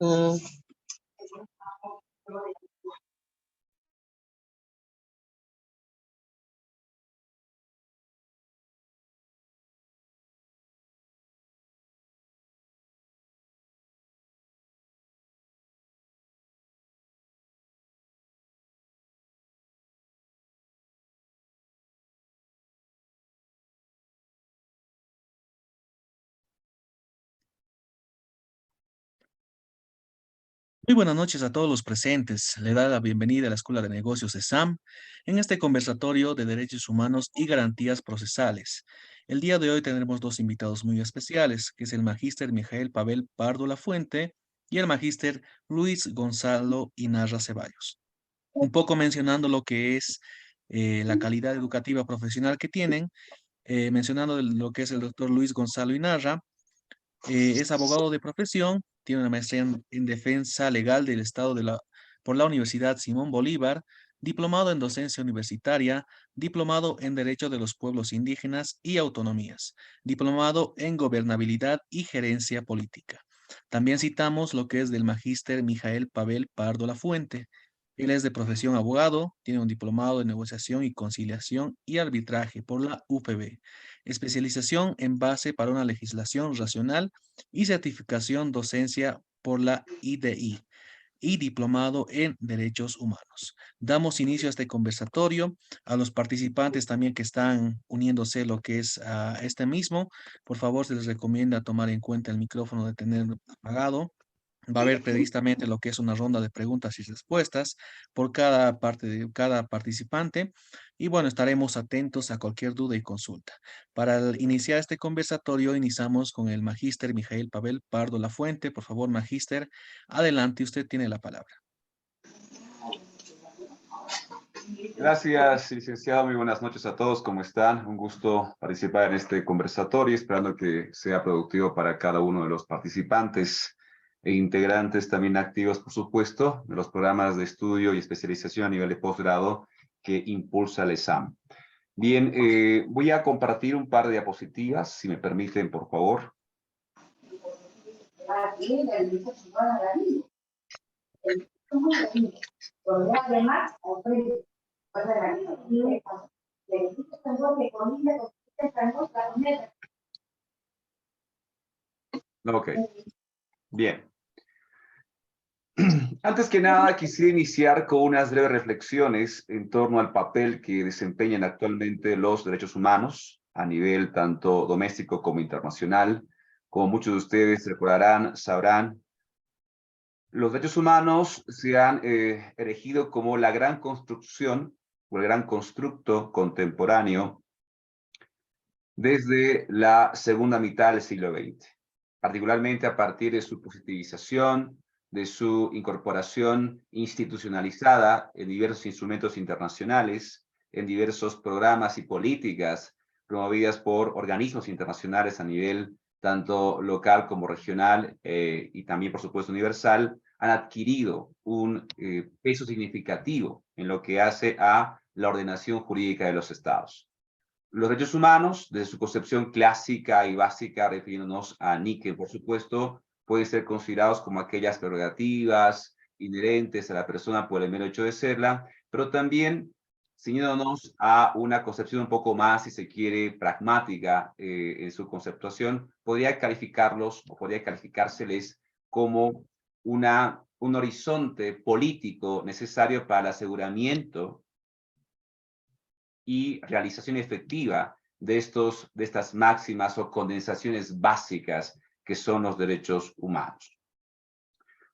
Mm, Muy buenas noches a todos los presentes. Le da la bienvenida a la Escuela de Negocios de SAM en este conversatorio de Derechos Humanos y Garantías Procesales. El día de hoy tendremos dos invitados muy especiales, que es el magíster Mijael Pavel Pardo Lafuente y el magíster Luis Gonzalo Inarra Ceballos. Un poco mencionando lo que es la calidad educativa profesional que tienen, mencionando lo que es el doctor Luis Gonzalo Inarra. Es abogado de profesión, tiene una maestría en defensa legal del Estado por la Universidad Simón Bolívar, diplomado en docencia universitaria, diplomado en Derecho de los Pueblos Indígenas y Autonomías, diplomado en gobernabilidad y gerencia política. También citamos lo que es del magíster Mijael Pavel Pardo Lafuente. Él es de profesión abogado, tiene un diplomado en negociación y conciliación y arbitraje por la UPB, especialización en base para una legislación racional y certificación docencia por la IDI y diplomado en Derechos Humanos. Damos inicio a este conversatorio, a los participantes también que están uniéndose lo que es a este mismo. Por favor, se les recomienda tomar en cuenta el micrófono de tener apagado. Va a haber precisamente lo que es una ronda de preguntas y respuestas por cada parte de cada participante. Y bueno, estaremos atentos a cualquier duda y consulta. Para iniciar este conversatorio, iniciamos con el magíster Mijael Pavel Pardo Lafuente. Por favor, magíster, adelante, usted tiene la palabra. Gracias, licenciado. Muy buenas noches a todos. ¿Cómo están? Un gusto participar en este conversatorio, esperando que sea productivo para cada uno de los participantes e integrantes también activos, por supuesto, de los programas de estudio y especialización a nivel de posgrado que impulsa el ESAM. Bien, voy a compartir un par de diapositivas, si me permiten, por favor. Ok, bien. Antes que nada, quisiera iniciar con unas breves reflexiones en torno al papel que desempeñan actualmente los derechos humanos a nivel tanto doméstico como internacional. Como muchos de ustedes recordarán, sabrán, los derechos humanos se han erigido como la gran construcción o el gran constructo contemporáneo desde la segunda mitad del siglo XX, particularmente a partir de su positivización, de su incorporación institucionalizada en diversos instrumentos internacionales, en diversos programas y políticas promovidas por organismos internacionales a nivel tanto local como regional y también, por supuesto, universal, han adquirido un peso significativo en lo que hace a la ordenación jurídica de los estados. Los derechos humanos, desde su concepción clásica y básica, refiriéndonos a Nietzsche, por supuesto, pueden ser considerados como aquellas prerrogativas inherentes a la persona por el mero hecho de serla, pero también ciñéndonos a una concepción un poco más, si se quiere, pragmática en su conceptuación, podría calificarlos o podría calificárseles como un horizonte político necesario para el aseguramiento y realización efectiva de estas máximas o condensaciones básicas que son los derechos humanos.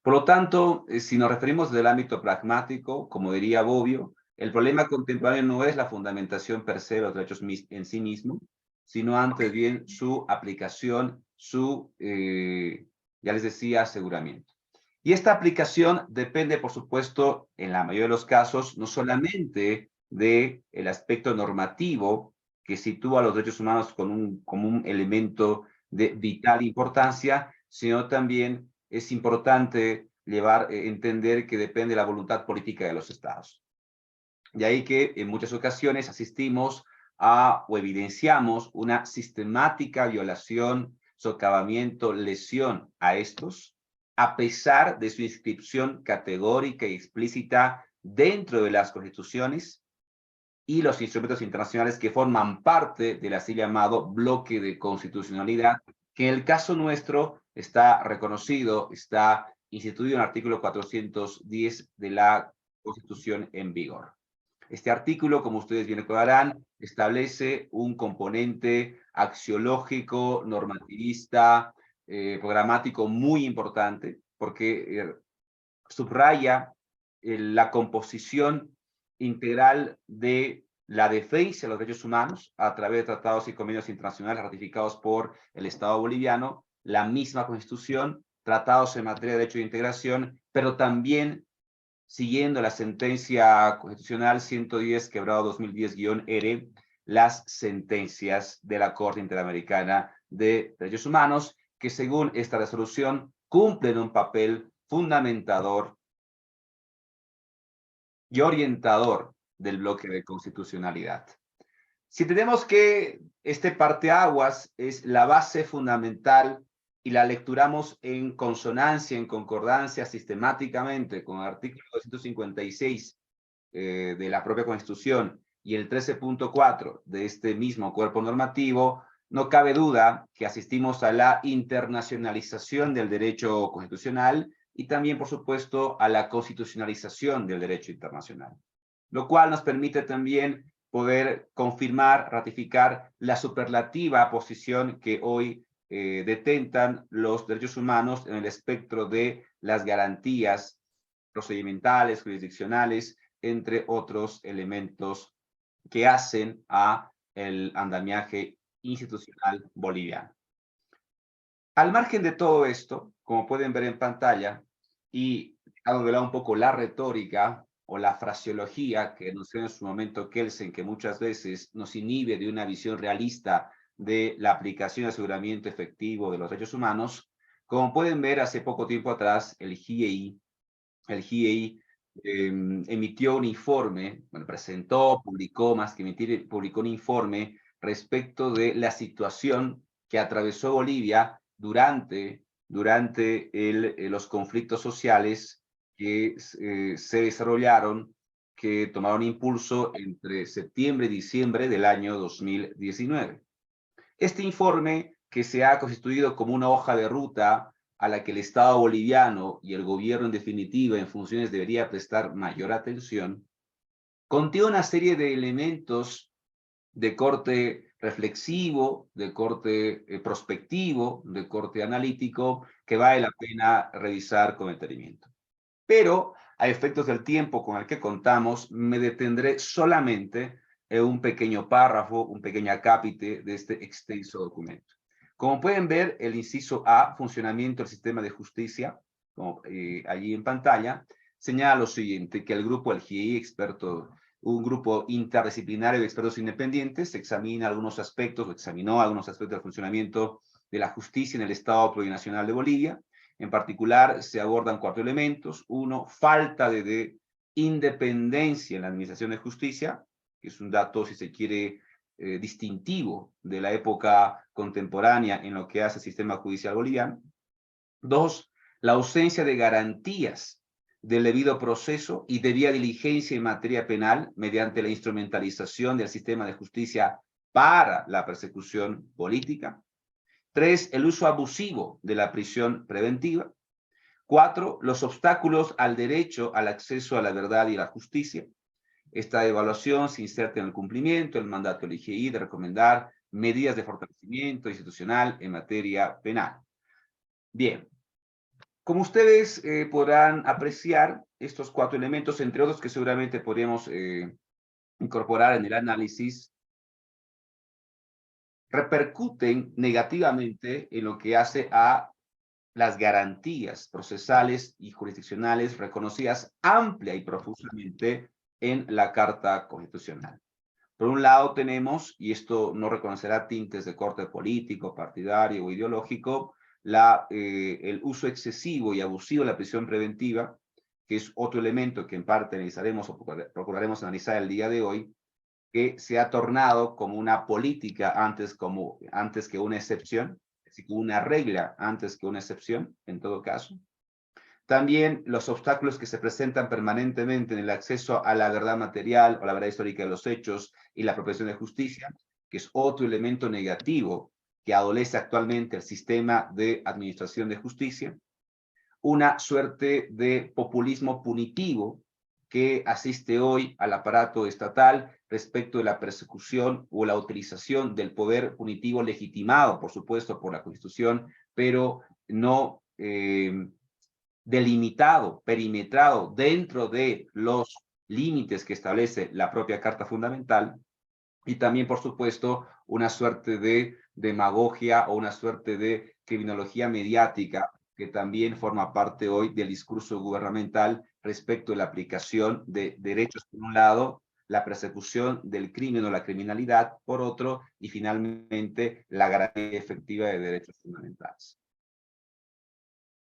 Por lo tanto, si nos referimos del ámbito pragmático, como diría Bobbio, el problema contemporáneo no es la fundamentación per se de los derechos en sí mismo, sino antes bien su aplicación, ya les decía, aseguramiento. Y esta aplicación depende, por supuesto, en la mayoría de los casos, no solamente del aspecto normativo que sitúa a los derechos humanos como un elemento de vital importancia, sino también es importante entender que depende de la voluntad política de los estados. De ahí que en muchas ocasiones asistimos o evidenciamos una sistemática violación, socavamiento, lesión a estos, a pesar de su inscripción categórica y explícita dentro de las constituciones y los instrumentos internacionales que forman parte del así llamado bloque de constitucionalidad, que en el caso nuestro está reconocido, está instituido en el artículo 410 de la Constitución en vigor. Este artículo, como ustedes bien recordarán, establece un componente axiológico, normativista, programático muy importante, porque subraya la composición integral de la defensa de los derechos humanos a través de tratados y convenios internacionales ratificados por el Estado boliviano, la misma Constitución, tratados en materia de derecho de integración, pero también siguiendo la sentencia constitucional 110/2010-ERE, las sentencias de la Corte Interamericana de Derechos Humanos, que según esta resolución cumplen un papel fundamentador y orientador del bloque de constitucionalidad. Si tenemos que este parteaguas es la base fundamental y la lecturamos en consonancia, en concordancia sistemáticamente con el artículo 256 de la propia Constitución y el 13.4 de este mismo cuerpo normativo, no cabe duda que asistimos a la internacionalización del derecho constitucional y también, por supuesto, a la constitucionalización del derecho internacional, lo cual nos permite también poder confirmar, ratificar la superlativa posición que hoy detentan los derechos humanos en el espectro de las garantías procedimentales, jurisdiccionales, entre otros elementos que hacen a el andamiaje institucional boliviano. Al margen de todo esto, como pueden ver en pantalla, y dejando de lado un poco la retórica o la fraseología que anunció en su momento Kelsen, que muchas veces nos inhibe de una visión realista de la aplicación y aseguramiento efectivo de los derechos humanos, como pueden ver hace poco tiempo atrás, el GIEI emitió un informe, bueno, presentó, publicó, más que emitir, publicó un informe respecto de la situación que atravesó Bolivia durante los conflictos sociales que se desarrollaron, que tomaron impulso entre septiembre y diciembre del año 2019. Este informe, que se ha constituido como una hoja de ruta a la que el Estado boliviano y el gobierno en definitiva en funciones debería prestar mayor atención, contiene una serie de elementos de corte reflexivo, de corte prospectivo, de corte analítico, que vale la pena revisar con detenimiento. Pero, a efectos del tiempo con el que contamos, me detendré solamente en un pequeño párrafo, un pequeño acápite de este extenso documento. Como pueden ver, el inciso A, funcionamiento del sistema de justicia, como, allí en pantalla, señala lo siguiente, que el grupo, el GIEI, un grupo interdisciplinario de expertos independientes, examina algunos aspectos, o examinó algunos aspectos del funcionamiento de la justicia en el Estado Plurinacional de Bolivia. En particular, se abordan 4 elementos. 1, falta de independencia en la administración de justicia, que es un dato, si se quiere, distintivo de la época contemporánea en lo que hace el sistema judicial boliviano. 2, la ausencia de garantías del debido proceso y debida diligencia en materia penal mediante la instrumentalización del sistema de justicia para la persecución política. 3, el uso abusivo de la prisión preventiva. 4, los obstáculos al derecho al acceso a la verdad y la justicia. Esta evaluación se inserta en el cumplimiento del mandato del IGI de recomendar medidas de fortalecimiento institucional en materia penal. Bien, como ustedes podrán apreciar, estos 4 elementos, entre otros que seguramente podríamos incorporar en el análisis, repercuten negativamente en lo que hace a las garantías procesales y jurisdiccionales reconocidas amplia y profusamente en la Carta Constitucional. Por un lado tenemos, y esto no reconocerá tintes de corte político, partidario o ideológico, el uso excesivo y abusivo de la prisión preventiva, que es otro elemento que en parte analizaremos o procuraremos analizar el día de hoy, que se ha tornado como una política antes que una excepción, es decir, una regla antes que una excepción, en todo caso. También los obstáculos que se presentan permanentemente en el acceso a la verdad material o la verdad histórica de los hechos y la apropiación de justicia, que es otro elemento negativo que adolece actualmente el sistema de administración de justicia. Una suerte de populismo punitivo que asiste hoy al aparato estatal respecto de la persecución o la utilización del poder punitivo legitimado, por supuesto, por la Constitución, pero no delimitado, perimetrado dentro de los límites que establece la propia Carta Fundamental, y también, por supuesto, una suerte de demagogia o una suerte de criminología mediática que también forma parte hoy del discurso gubernamental respecto de la aplicación de derechos por un lado, la persecución del crimen o la criminalidad por otro, y finalmente la garantía efectiva de derechos fundamentales.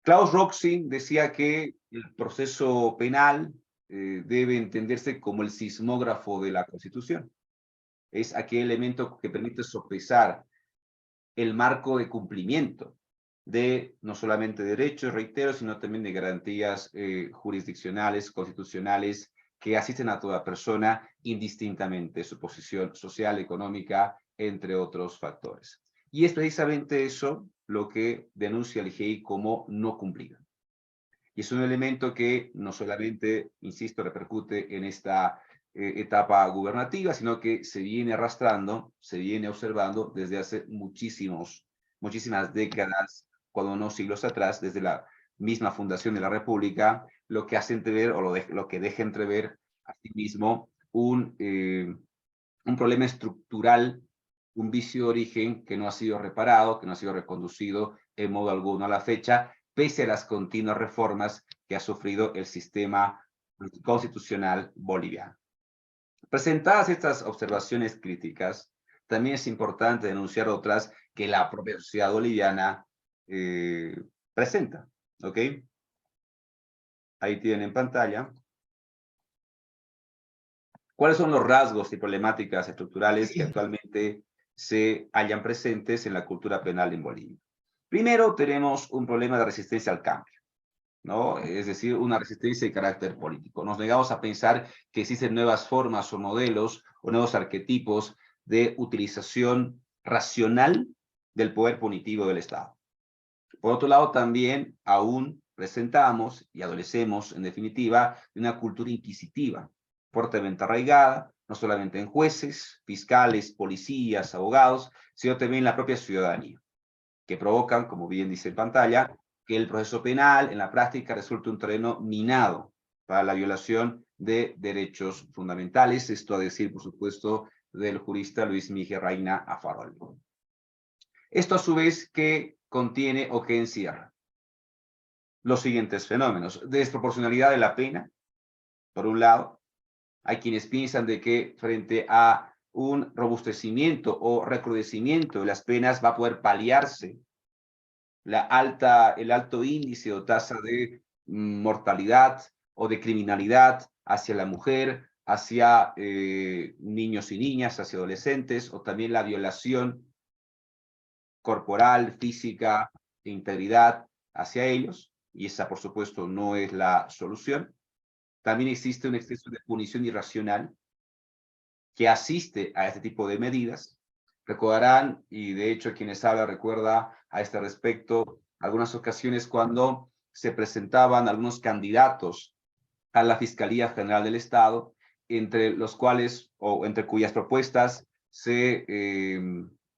Klaus Roxin decía que el proceso penal debe entenderse como el sismógrafo de la Constitución. Es aquel elemento que permite sopesar el marco de cumplimiento de no solamente derechos, reitero, sino también de garantías jurisdiccionales, constitucionales, que asisten a toda persona indistintamente su posición social, económica, entre otros factores. Y es precisamente eso lo que denuncia el IGEI como no cumplido. Y es un elemento que no solamente, insisto, repercute en esta etapa gubernativa, sino que se viene arrastrando, se viene observando desde hace muchísimas décadas, cuando no siglos atrás, desde la misma fundación de la República, lo que hace entrever o lo que deja entrever asimismo un problema estructural, un vicio de origen que no ha sido reparado, que no ha sido reconducido en modo alguno a la fecha, pese a las continuas reformas que ha sufrido el sistema constitucional boliviano. Presentadas estas observaciones críticas, también es importante denunciar otras que la propia sociedad boliviana presenta. ¿Ok? Ahí tienen en pantalla. ¿Cuáles son los rasgos y problemáticas estructurales que actualmente se hallan presentes en la cultura penal en Bolivia? Primero, tenemos un problema de resistencia al cambio, ¿no? Es decir, una resistencia de carácter político. Nos negamos a pensar que existen nuevas formas o modelos o nuevos arquetipos de utilización racional del poder punitivo del Estado. Por otro lado, también aún presentamos y adolecemos, en definitiva, de una cultura inquisitiva, fuertemente arraigada, no solamente en jueces, fiscales, policías, abogados, sino también en la propia ciudadanía, que provocan, como bien dice en pantalla, que el proceso penal en la práctica resulte un terreno minado para la violación de derechos fundamentales, esto a decir, por supuesto, del jurista Luis Miguel Reina Afarol. Esto a su vez que contiene o que encierra los siguientes fenómenos: desproporcionalidad de la pena, por un lado. Hay quienes piensan de que frente a un robustecimiento o recrudecimiento de las penas va a poder paliarse el alto índice o tasa de mortalidad o de criminalidad hacia la mujer, hacia niños y niñas, hacia adolescentes, o también la violación corporal, física, de integridad hacia ellos, y esa por supuesto no es la solución. También existe un exceso de punición irracional que asiste a este tipo de medidas. Recordarán, y de hecho quienes hablan recuerda a este respecto, algunas ocasiones cuando se presentaban algunos candidatos a la Fiscalía General del Estado, entre los cuales, o entre cuyas propuestas se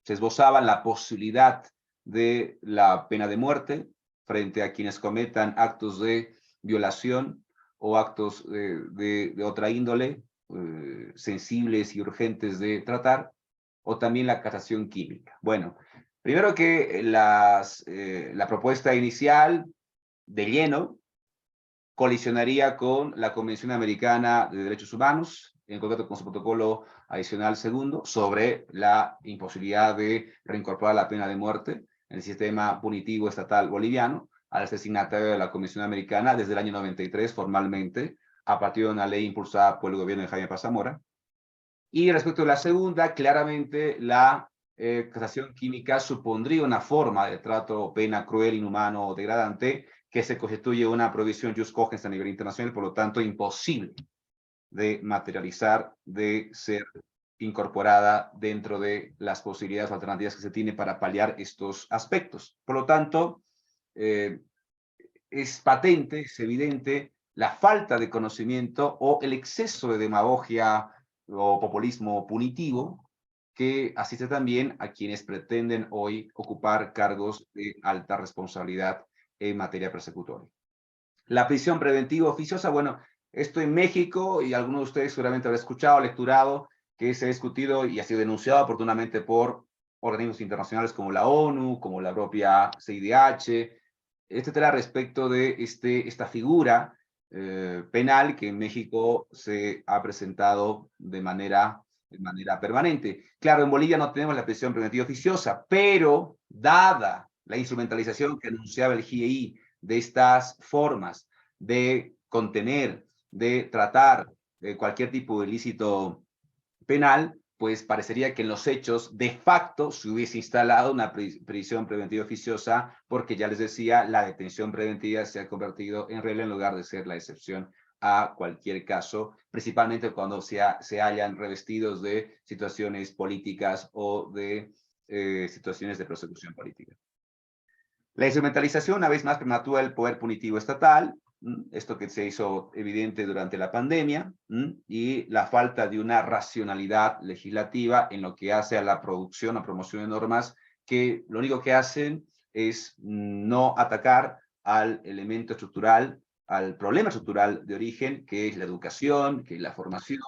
esbozaban la posibilidad de la pena de muerte frente a quienes cometan actos de violación o actos de otra índole, sensibles y urgentes de tratar, o también la casación química. Bueno, primero que la propuesta inicial de lleno colisionaría con la Convención Americana de Derechos Humanos, en concreto con su protocolo adicional segundo, sobre la imposibilidad de reincorporar la pena de muerte. en el sistema punitivo estatal boliviano, al ser signatario de la Convención Americana desde el año 93 formalmente, a partir de una ley impulsada por el gobierno de Jaime Paz Zamora. Y respecto a la segunda, claramente la castración química supondría una forma de trato o pena cruel, inhumano o degradante que se constituye una prohibición jus cogens a nivel internacional, por lo tanto imposible de materializar, de ser incorporada dentro de las posibilidades o alternativas que se tiene para paliar estos aspectos. Por lo tanto, es patente, es evidente la falta de conocimiento o el exceso de demagogia o populismo punitivo que asiste también a quienes pretenden hoy ocupar cargos de alta responsabilidad en materia persecutoria. La prisión preventiva oficiosa, bueno, esto en México, y algunos de ustedes seguramente habrán escuchado, lecturado, que se ha discutido y ha sido denunciado oportunamente por organismos internacionales como la ONU, como la propia CIDH, etcétera, respecto de esta figura penal que en México se ha presentado de manera permanente. Claro, en Bolivia no tenemos la prisión preventiva oficiosa, pero dada la instrumentalización que anunciaba el GIEI de estas formas de contener, de tratar cualquier tipo de ilícito penal, pues parecería que en los hechos de facto se hubiese instalado una prisión preventiva oficiosa, porque ya les decía, la detención preventiva se ha convertido en regla en lugar de ser la excepción a cualquier caso, principalmente cuando se hallan revestidos de situaciones políticas o de situaciones de persecución política. La instrumentalización, una vez más, prematúa el poder punitivo estatal, esto que se hizo evidente durante la pandemia, y la falta de una racionalidad legislativa en lo que hace a la producción o promoción de normas que lo único que hacen es no atacar al elemento estructural, al problema estructural de origen, que es la educación, que es la formación,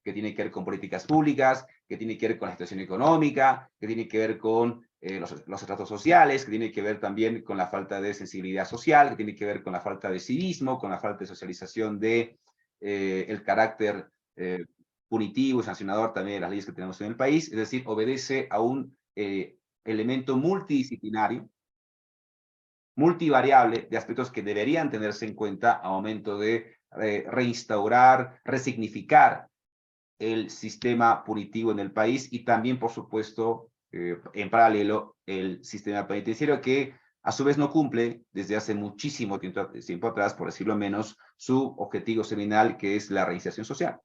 que tiene que ver con políticas públicas, que tiene que ver con la situación económica, que tiene que ver con los estratos sociales, que tiene que ver también con la falta de sensibilidad social, que tiene que ver con la falta de civismo, con la falta de socialización de el carácter punitivo y sancionador también de las leyes que tenemos en el país, es decir, obedece a un elemento multidisciplinario, multivariable, de aspectos que deberían tenerse en cuenta a momento de reinstaurar, resignificar el sistema punitivo en el país y también, por supuesto, en paralelo, el sistema penitenciario que a su vez no cumple desde hace muchísimo tiempo atrás, por decirlo menos, su objetivo seminal, que es la reinserción social.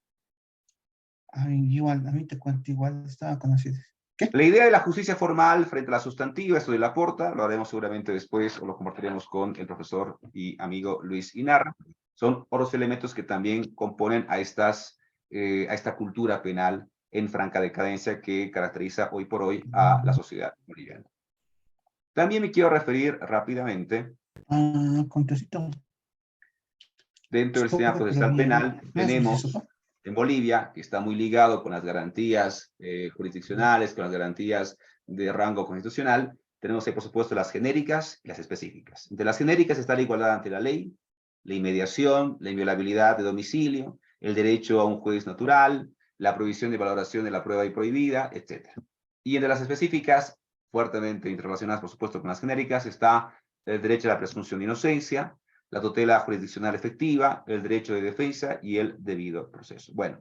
Igual, a mí te cuento, igual estaba conocido. ¿Qué? La idea de la justicia formal frente a la sustantiva, esto de Laporta, lo haremos seguramente después o lo compartiremos con el profesor y amigo Luis Inarra, son otros elementos que también componen a esta cultura penal en franca decadencia que caracteriza hoy por hoy a la sociedad boliviana. También me quiero referir rápidamente, Contestito. dentro del sistema procesal penal tenemos en Bolivia, que está muy ligado con las garantías jurisdiccionales, con las garantías de rango constitucional, tenemos ahí, por supuesto, las genéricas y las específicas. Entre las genéricas está la igualdad ante la ley, la inmediación, la inviolabilidad de domicilio, el derecho a un juez natural, la prohibición de valoración de la prueba y prohibida, etc. Y entre las específicas, fuertemente interrelacionadas, por supuesto, con las genéricas, está el derecho a la presunción de inocencia, la tutela jurisdiccional efectiva, el derecho de defensa y el debido proceso. Bueno,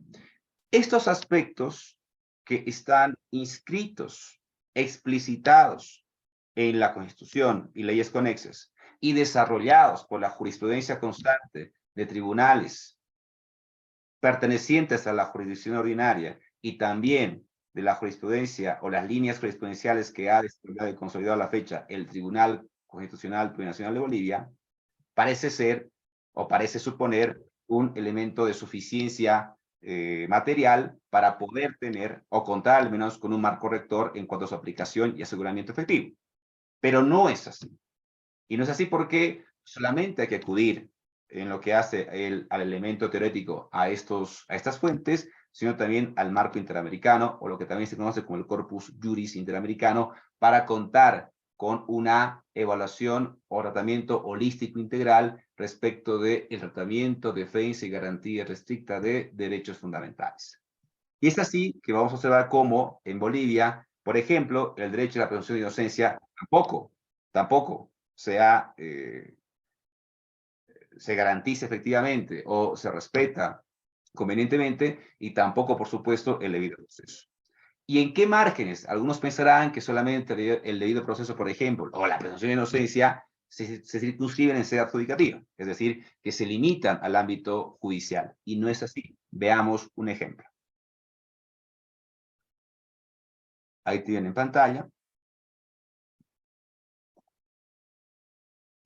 estos aspectos que están inscritos, explicitados en la Constitución y leyes conexas y desarrollados por la jurisprudencia constante de tribunales pertenecientes a la jurisdicción ordinaria y también de la jurisprudencia o las líneas jurisprudenciales que ha desarrollado y consolidado a la fecha el Tribunal Constitucional Plurinacional de Bolivia, parece ser o parece suponer un elemento de suficiencia material para poder tener o contar al menos con un marco rector en cuanto a su aplicación y aseguramiento efectivo. Pero no es así. Y no es así porque solamente hay que acudir en lo que hace al elemento teórico a estas fuentes, sino también al marco interamericano, o lo que también se conoce como el corpus juris interamericano, para contar con una evaluación o tratamiento holístico integral respecto del tratamiento, defensa y garantía restricta de derechos fundamentales. Y es así que vamos a observar cómo en Bolivia, por ejemplo, el derecho a la presunción de inocencia tampoco tampoco se garantiza efectivamente o se respeta convenientemente, y tampoco, por supuesto, el debido proceso. ¿Y en qué márgenes? Algunos pensarán que solamente el debido proceso, por ejemplo, o la presunción de inocencia, se circunscriben en sede adjudicativa, es decir, que se limitan al ámbito judicial, y no es así. Veamos un ejemplo. Ahí tienen en pantalla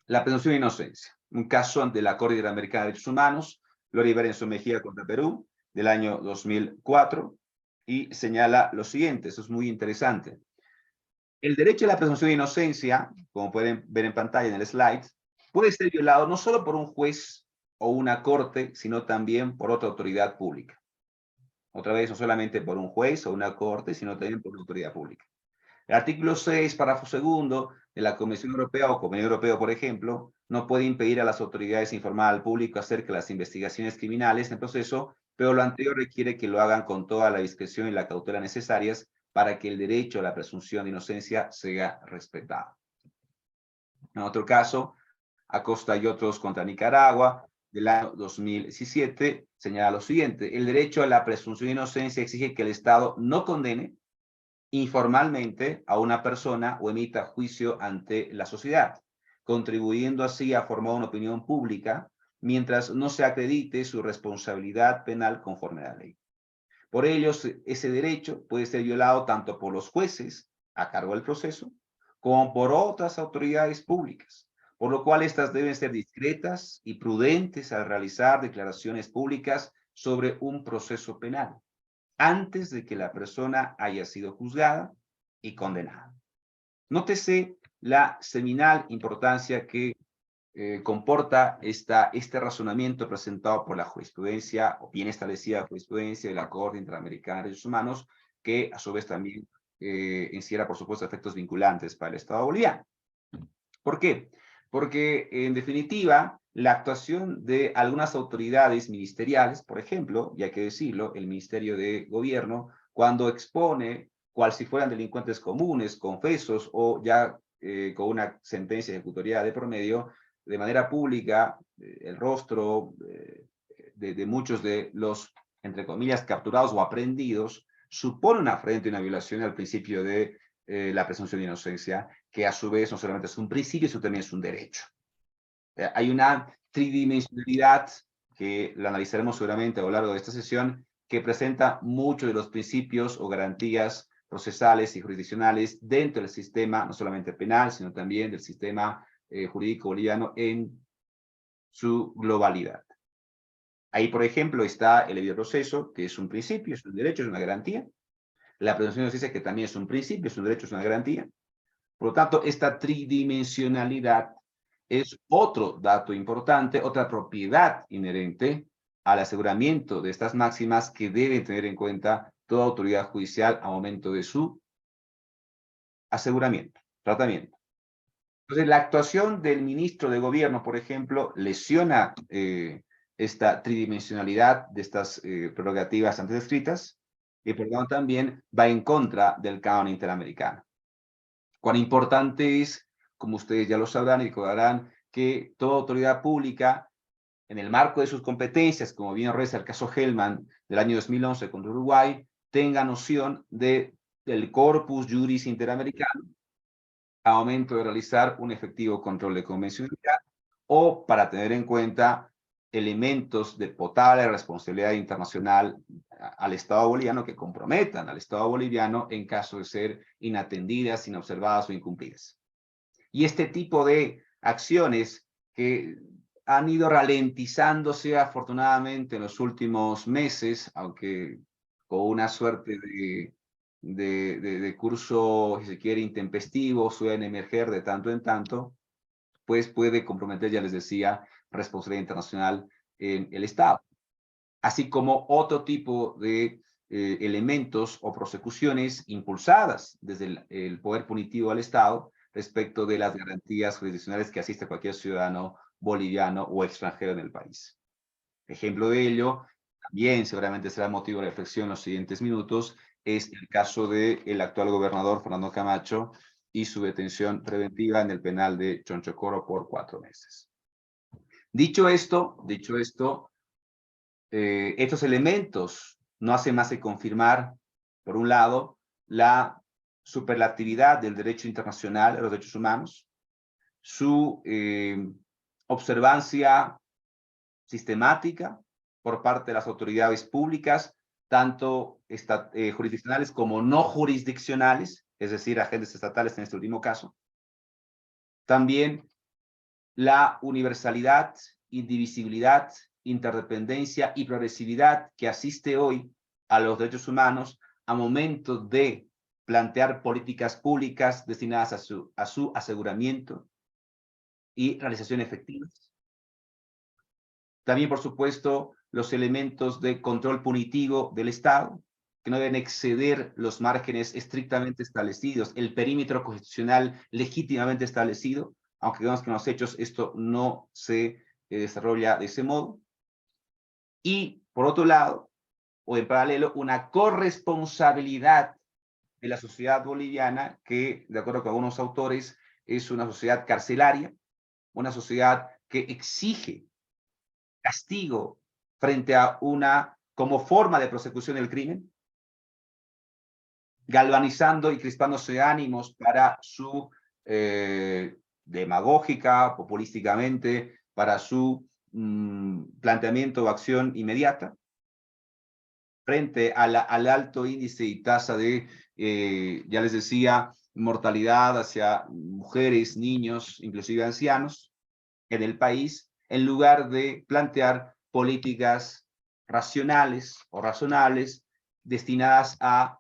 la presunción de inocencia, un caso ante la Corte Interamericana de Derechos Humanos, Gloria Berenson Mejía contra Perú, del año 2004, y señala lo siguiente, eso es muy interesante. El derecho a la presunción de inocencia, como pueden ver en pantalla en el slide, puede ser violado no solo por un juez o una corte, sino también por otra autoridad pública. Otra vez, no solamente por un juez o una corte, sino también por una autoridad pública. El artículo 6, párrafo segundo, de la Convención Europea o Convenio Europeo, por ejemplo, no puede impedir a las autoridades informar al público acerca de las investigaciones criminales en proceso, pero lo anterior requiere que lo hagan con toda la discreción y la cautela necesarias para que el derecho a la presunción de inocencia sea respetado. En otro caso, Acosta y otros contra Nicaragua, del año 2017, señala lo siguiente: el derecho a la presunción de inocencia exige que el Estado no condene informalmente a una persona o emita juicio ante la sociedad, contribuyendo así a formar una opinión pública mientras no se acredite su responsabilidad penal conforme a la ley. Por ello, ese derecho puede ser violado tanto por los jueces a cargo del proceso como por otras autoridades públicas, por lo cual estas deben ser discretas y prudentes al realizar declaraciones públicas sobre un proceso penal, antes de que la persona haya sido juzgada y condenada. Nótese la seminal importancia que comporta este razonamiento presentado por la jurisprudencia, o bien establecida jurisprudencia de la Corte Interamericana de Derechos Humanos, que a su vez también encierra, por supuesto, efectos vinculantes para el Estado boliviano. ¿Por qué? Porque, en definitiva, la actuación de algunas autoridades ministeriales, por ejemplo, y hay que decirlo, el Ministerio de Gobierno, cuando expone cual si fueran delincuentes comunes, confesos o ya con una sentencia ejecutoria de promedio, de manera pública, el rostro de muchos de los, entre comillas, capturados o aprehendidos, supone una afrenta y una violación al principio de la presunción de inocencia, que a su vez no solamente es un principio, sino también es un derecho. Hay una tridimensionalidad que la analizaremos seguramente a lo largo de esta sesión, que presenta muchos de los principios o garantías procesales y jurisdiccionales dentro del sistema, no solamente penal, sino también del sistema jurídico boliviano en su globalidad. Ahí, por ejemplo, está el debido proceso, que es un principio, es un derecho, es una garantía. La presunción de inocencia, que también es un principio, es un derecho, es una garantía. Por lo tanto, esta tridimensionalidad es otro dato importante, otra propiedad inherente al aseguramiento de estas máximas que deben tener en cuenta toda autoridad judicial al momento de su aseguramiento, tratamiento. Entonces, la actuación del ministro de Gobierno, por ejemplo, lesiona esta tridimensionalidad de estas prerrogativas antes descritas, y por lo tanto también va en contra del canon interamericano. Cuán importante es, como ustedes ya lo sabrán y recordarán, que toda autoridad pública, en el marco de sus competencias, como bien reza el caso Hellman del año 2011 contra Uruguay, tenga noción del corpus juris interamericano al momento de realizar un efectivo control de convencionalidad, o para tener en cuenta elementos de potable responsabilidad internacional al Estado boliviano que comprometan al Estado boliviano en caso de ser inatendidas, inobservadas o incumplidas. Y este tipo de acciones que han ido ralentizándose afortunadamente en los últimos meses, aunque con una suerte de curso, si se quiere, intempestivo, suelen emerger de tanto en tanto, pues puede comprometer, ya les decía, responsabilidad internacional en el Estado. Así como otro tipo de elementos o prosecuciones impulsadas desde el poder punitivo al Estado respecto de las garantías jurisdiccionales que asiste a cualquier ciudadano boliviano o extranjero en el país. Ejemplo de ello, también seguramente será motivo de reflexión en los siguientes minutos, es el caso del actual gobernador Fernando Camacho y su detención preventiva en el penal de Chonchocoro por 4 meses. Dicho esto, estos elementos no hacen más que confirmar, por un lado, la superlatividad del derecho internacional a los derechos humanos, su observancia sistemática por parte de las autoridades públicas, tanto jurisdiccionales como no jurisdiccionales, es decir, agentes estatales en este último caso. También la universalidad, indivisibilidad, interdependencia y progresividad que asiste hoy a los derechos humanos a momento de plantear políticas públicas destinadas a su aseguramiento y realización efectiva. También, por supuesto, los elementos de control punitivo del Estado, que no deben exceder los márgenes estrictamente establecidos, el perímetro constitucional legítimamente establecido, aunque vemos que en los hechos esto no se desarrolla de ese modo. Y, por otro lado, o en paralelo, una corresponsabilidad de la sociedad boliviana que, de acuerdo con algunos autores, es una sociedad carcelaria, una sociedad que exige castigo frente a como forma de persecución del crimen, galvanizando y crispándose ánimos para su demagógica, populísticamente, para su planteamiento o acción inmediata, frente a al alto índice y tasa de, ya les decía, mortalidad hacia mujeres, niños, inclusive ancianos en el país, en lugar de plantear políticas racionales o razonables destinadas a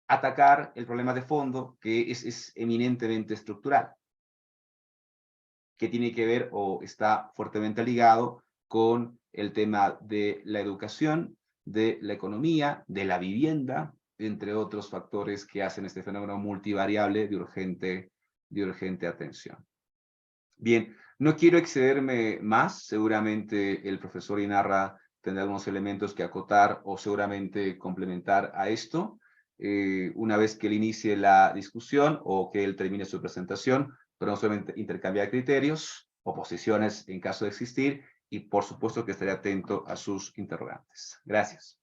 atacar el problema de fondo, que es eminentemente estructural, que tiene que ver o está fuertemente ligado con el tema de la educación, de la economía, de la vivienda, entre otros factores que hacen este fenómeno multivariable de urgente atención. Bien, no quiero excederme más, seguramente el profesor Inarra tendrá algunos elementos que acotar o seguramente complementar a esto, una vez que él inicie la discusión o que él termine su presentación, pero no solamente intercambiar criterios o posiciones en caso de existir, y por supuesto que estaré atento a sus interrogantes. Gracias.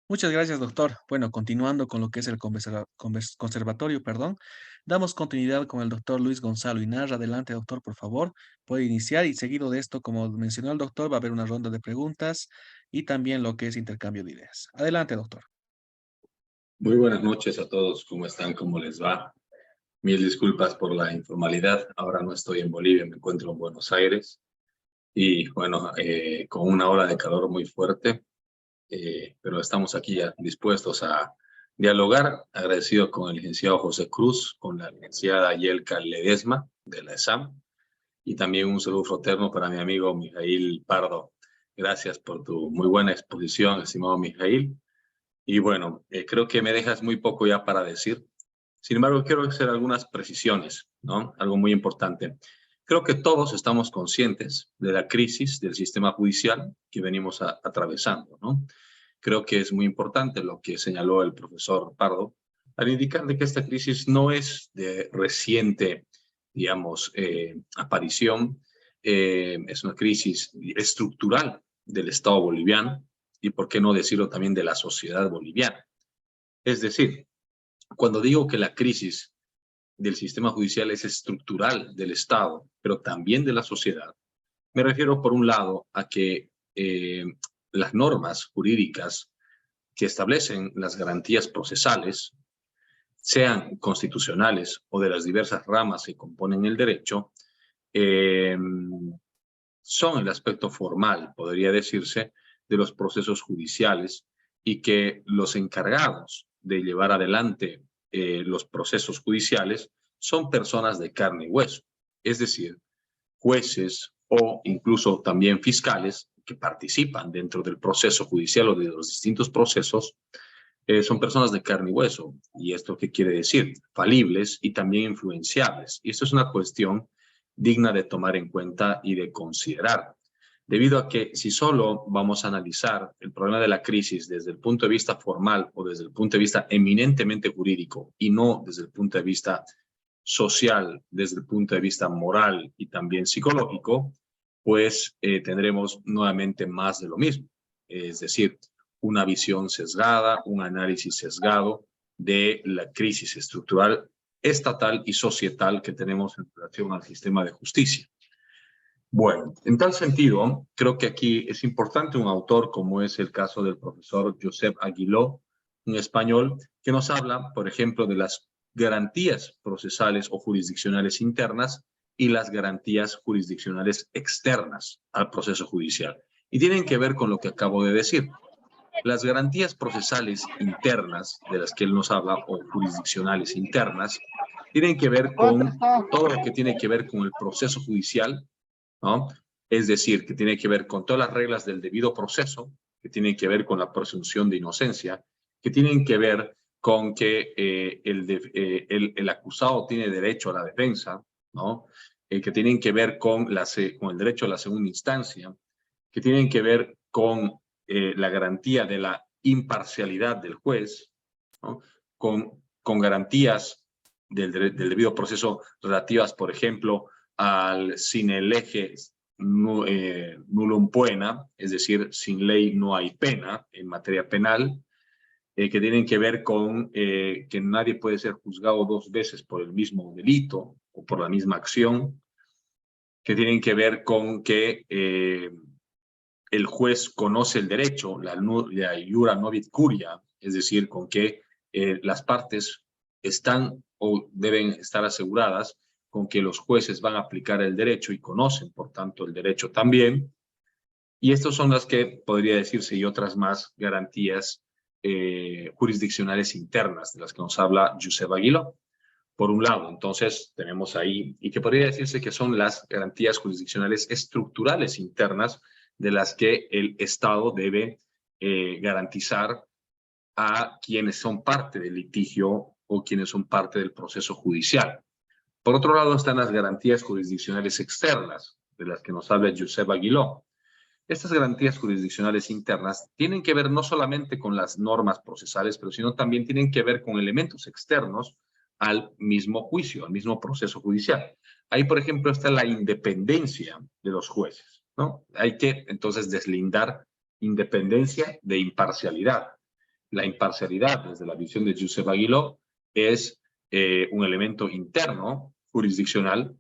Muchas gracias, doctor. Bueno, continuando con lo que es el conservatorio, damos continuidad con el doctor Luis Gonzalo Inarra. Adelante, doctor, por favor. Puede iniciar y seguido de esto, como mencionó el doctor, va a haber una ronda de preguntas y también lo que es intercambio de ideas. Adelante, doctor. Muy buenas noches a todos. ¿Cómo están? ¿Cómo les va? Mil disculpas por la informalidad. Ahora no estoy en Bolivia, me encuentro en Buenos Aires. Y bueno, con una ola de calor muy fuerte. Pero estamos aquí ya dispuestos a dialogar, agradecido con el licenciado José Cruz, con la licenciada Yelka Ledesma de la ESAM, y también un saludo fraterno para mi amigo Mijail Pardo. Gracias por tu muy buena exposición, estimado Mijail. Y bueno, creo que me dejas muy poco ya para decir. Sin embargo, quiero hacer algunas precisiones, ¿no? Algo muy importante. Creo que todos estamos conscientes de la crisis del sistema judicial que venimos atravesando, ¿no? Creo que es muy importante lo que señaló el profesor Pardo al indicar de que esta crisis no es de reciente, digamos, aparición, es una crisis estructural del Estado boliviano y, por qué no decirlo, también de la sociedad boliviana. Es decir, cuando digo que la crisis del sistema judicial es estructural del Estado, pero también de la sociedad, me refiero, por un lado, a que las normas jurídicas que establecen las garantías procesales, sean constitucionales o de las diversas ramas que componen el derecho, son el aspecto formal, podría decirse, de los procesos judiciales, y que los encargados de llevar adelante los procesos judiciales son personas de carne y hueso, es decir, jueces o incluso también fiscales que participan dentro del proceso judicial o de los distintos procesos. Son personas de carne y hueso. ¿Y esto qué quiere decir? Falibles y también influenciables. Y esto es una cuestión digna de tomar en cuenta y de considerar. debido a que si solo vamos a analizar el problema de la crisis desde el punto de vista formal o desde el punto de vista eminentemente jurídico y no desde el punto de vista social, desde el punto de vista moral y también psicológico, pues tendremos nuevamente más de lo mismo. Es decir, una visión sesgada, un análisis sesgado de la crisis estructural, estatal y societal que tenemos en relación al sistema de justicia. Bueno, en tal sentido, creo que aquí es importante un autor como es el caso del profesor Josep Aguiló, un español, que nos habla, por ejemplo, de las garantías procesales o jurisdiccionales internas y las garantías jurisdiccionales externas al proceso judicial. Y tienen que ver con lo que acabo de decir. Las garantías procesales internas, de las que él nos habla, o jurisdiccionales internas, tienen que ver con todo lo que tiene que ver con el proceso judicial, ¿no? Es decir, que tiene que ver con todas las reglas del debido proceso, que tienen que ver con la presunción de inocencia, que tienen que ver con que el acusado tiene derecho a la defensa, ¿no? Que tienen que ver con el derecho a la segunda instancia, que tienen que ver con la garantía de la imparcialidad del juez, ¿no? con garantías del debido proceso relativas, por ejemplo, al sine lege nullum poena, es decir, sin ley no hay pena en materia penal, que tienen que ver con que nadie puede ser juzgado dos veces por el mismo delito o por la misma acción, que tienen que ver con que el juez conoce el derecho, la iura novit curia, es decir, con que las partes están o deben estar aseguradas con que los jueces van a aplicar el derecho y conocen, por tanto, el derecho también. Y estas son las que podría decirse, y otras más garantías jurisdiccionales internas, de las que nos habla Josep Aguiló. Por un lado, entonces, tenemos ahí, y que podría decirse que son las garantías jurisdiccionales estructurales internas de las que el Estado debe garantizar a quienes son parte del litigio o quienes son parte del proceso judicial. Por otro lado, están las garantías jurisdiccionales externas, de las que nos habla Josep Aguiló. Estas garantías jurisdiccionales internas tienen que ver no solamente con las normas procesales, pero sino también tienen que ver con elementos externos al mismo juicio, al mismo proceso judicial. Ahí, por ejemplo, está la independencia de los jueces, ¿no? Hay que, entonces, deslindar independencia de imparcialidad. La imparcialidad, desde la visión de Josep Aguiló, es un elemento interno, jurisdiccional,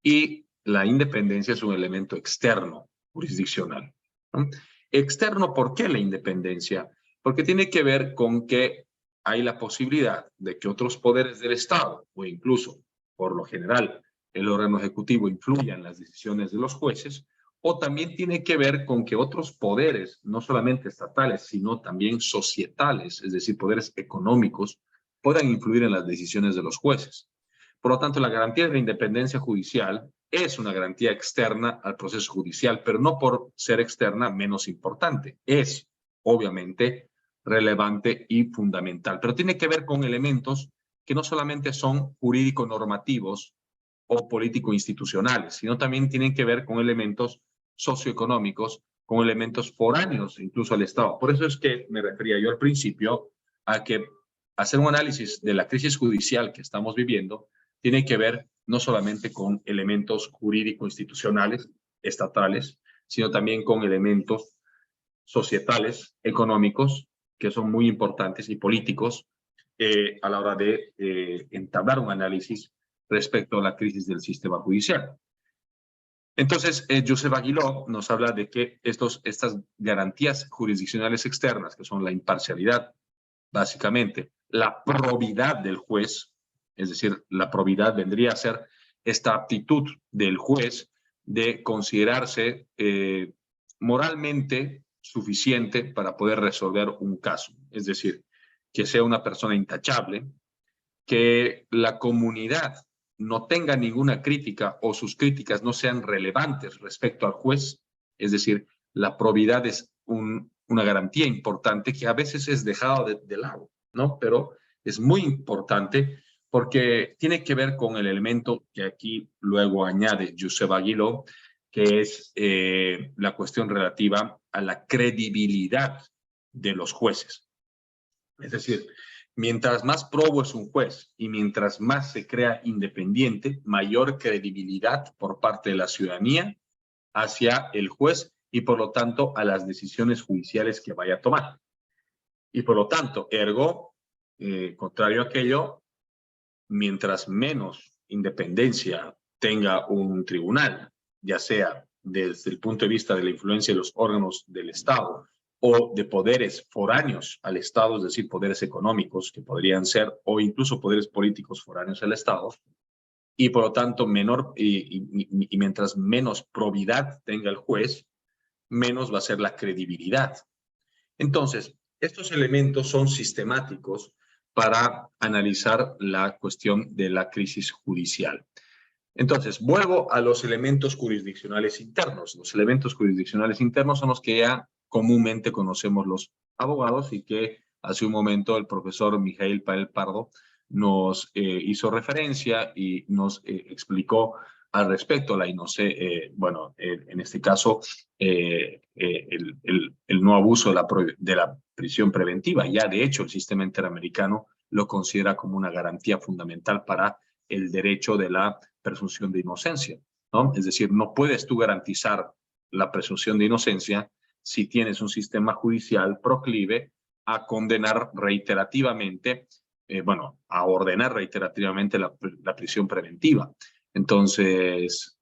y la independencia es un elemento externo, jurisdiccional, ¿no? Externo, ¿por qué la independencia? Porque tiene que ver con que hay la posibilidad de que otros poderes del Estado, o incluso, por lo general, el órgano ejecutivo influya en las decisiones de los jueces, o también tiene que ver con que otros poderes, no solamente estatales, sino también societales, es decir, poderes económicos, puedan influir en las decisiones de los jueces. Por lo tanto, la garantía de la independencia judicial es una garantía externa al proceso judicial, pero no por ser externa menos importante. Es, obviamente, relevante y fundamental, pero tiene que ver con elementos que no solamente son jurídico-normativos o político-institucionales, sino también tienen que ver con elementos socioeconómicos, con elementos foráneos incluso al Estado. Por eso es que me refería yo al principio a que hacer un análisis de la crisis judicial que estamos viviendo tiene que ver no solamente con elementos jurídico-institucionales, estatales, sino también con elementos societales, económicos, que son muy importantes, y políticos, a la hora de entablar un análisis respecto a la crisis del sistema judicial. Entonces, Josep Aguiló nos habla de que estas garantías jurisdiccionales externas, que son la imparcialidad, básicamente, la probidad del juez, es decir, la probidad vendría a ser esta aptitud del juez de considerarse moralmente suficiente para poder resolver un caso. Es decir, que sea una persona intachable, que la comunidad no tenga ninguna crítica o sus críticas no sean relevantes respecto al juez. Es decir, la probidad es una garantía importante que a veces es dejada de lado, ¿no? Pero es muy importante porque tiene que ver con el elemento que aquí luego añade Josep Aguiló, que es la cuestión relativa a la credibilidad de los jueces. Es decir, mientras más probo es un juez y mientras más se crea independiente, mayor credibilidad por parte de la ciudadanía hacia el juez y por lo tanto a las decisiones judiciales que vaya a tomar. Y por lo tanto, ergo, contrario a aquello, mientras menos independencia tenga un tribunal, ya sea desde el punto de vista de la influencia de los órganos del Estado o de poderes foráneos al Estado, es decir, poderes económicos que podrían ser, o incluso poderes políticos foráneos al Estado, y por lo tanto menor, y mientras menos probidad tenga el juez, menos va a ser la credibilidad. Entonces, estos elementos son sistemáticos para analizar la cuestión de la crisis judicial. Entonces, vuelvo a los elementos jurisdiccionales internos. Los elementos jurisdiccionales internos son los que ya comúnmente conocemos los abogados y que hace un momento el profesor Mijail Pavel Pardo nos hizo referencia y nos explicó al respecto. Bueno, en este caso, el no abuso de la prisión preventiva. Ya, de hecho, el sistema interamericano lo considera como una garantía fundamental para el derecho de la presunción de inocencia, ¿no? Es decir, no puedes tú garantizar la presunción de inocencia si tienes un sistema judicial proclive a condenar reiterativamente, a ordenar reiterativamente la prisión preventiva. Entonces,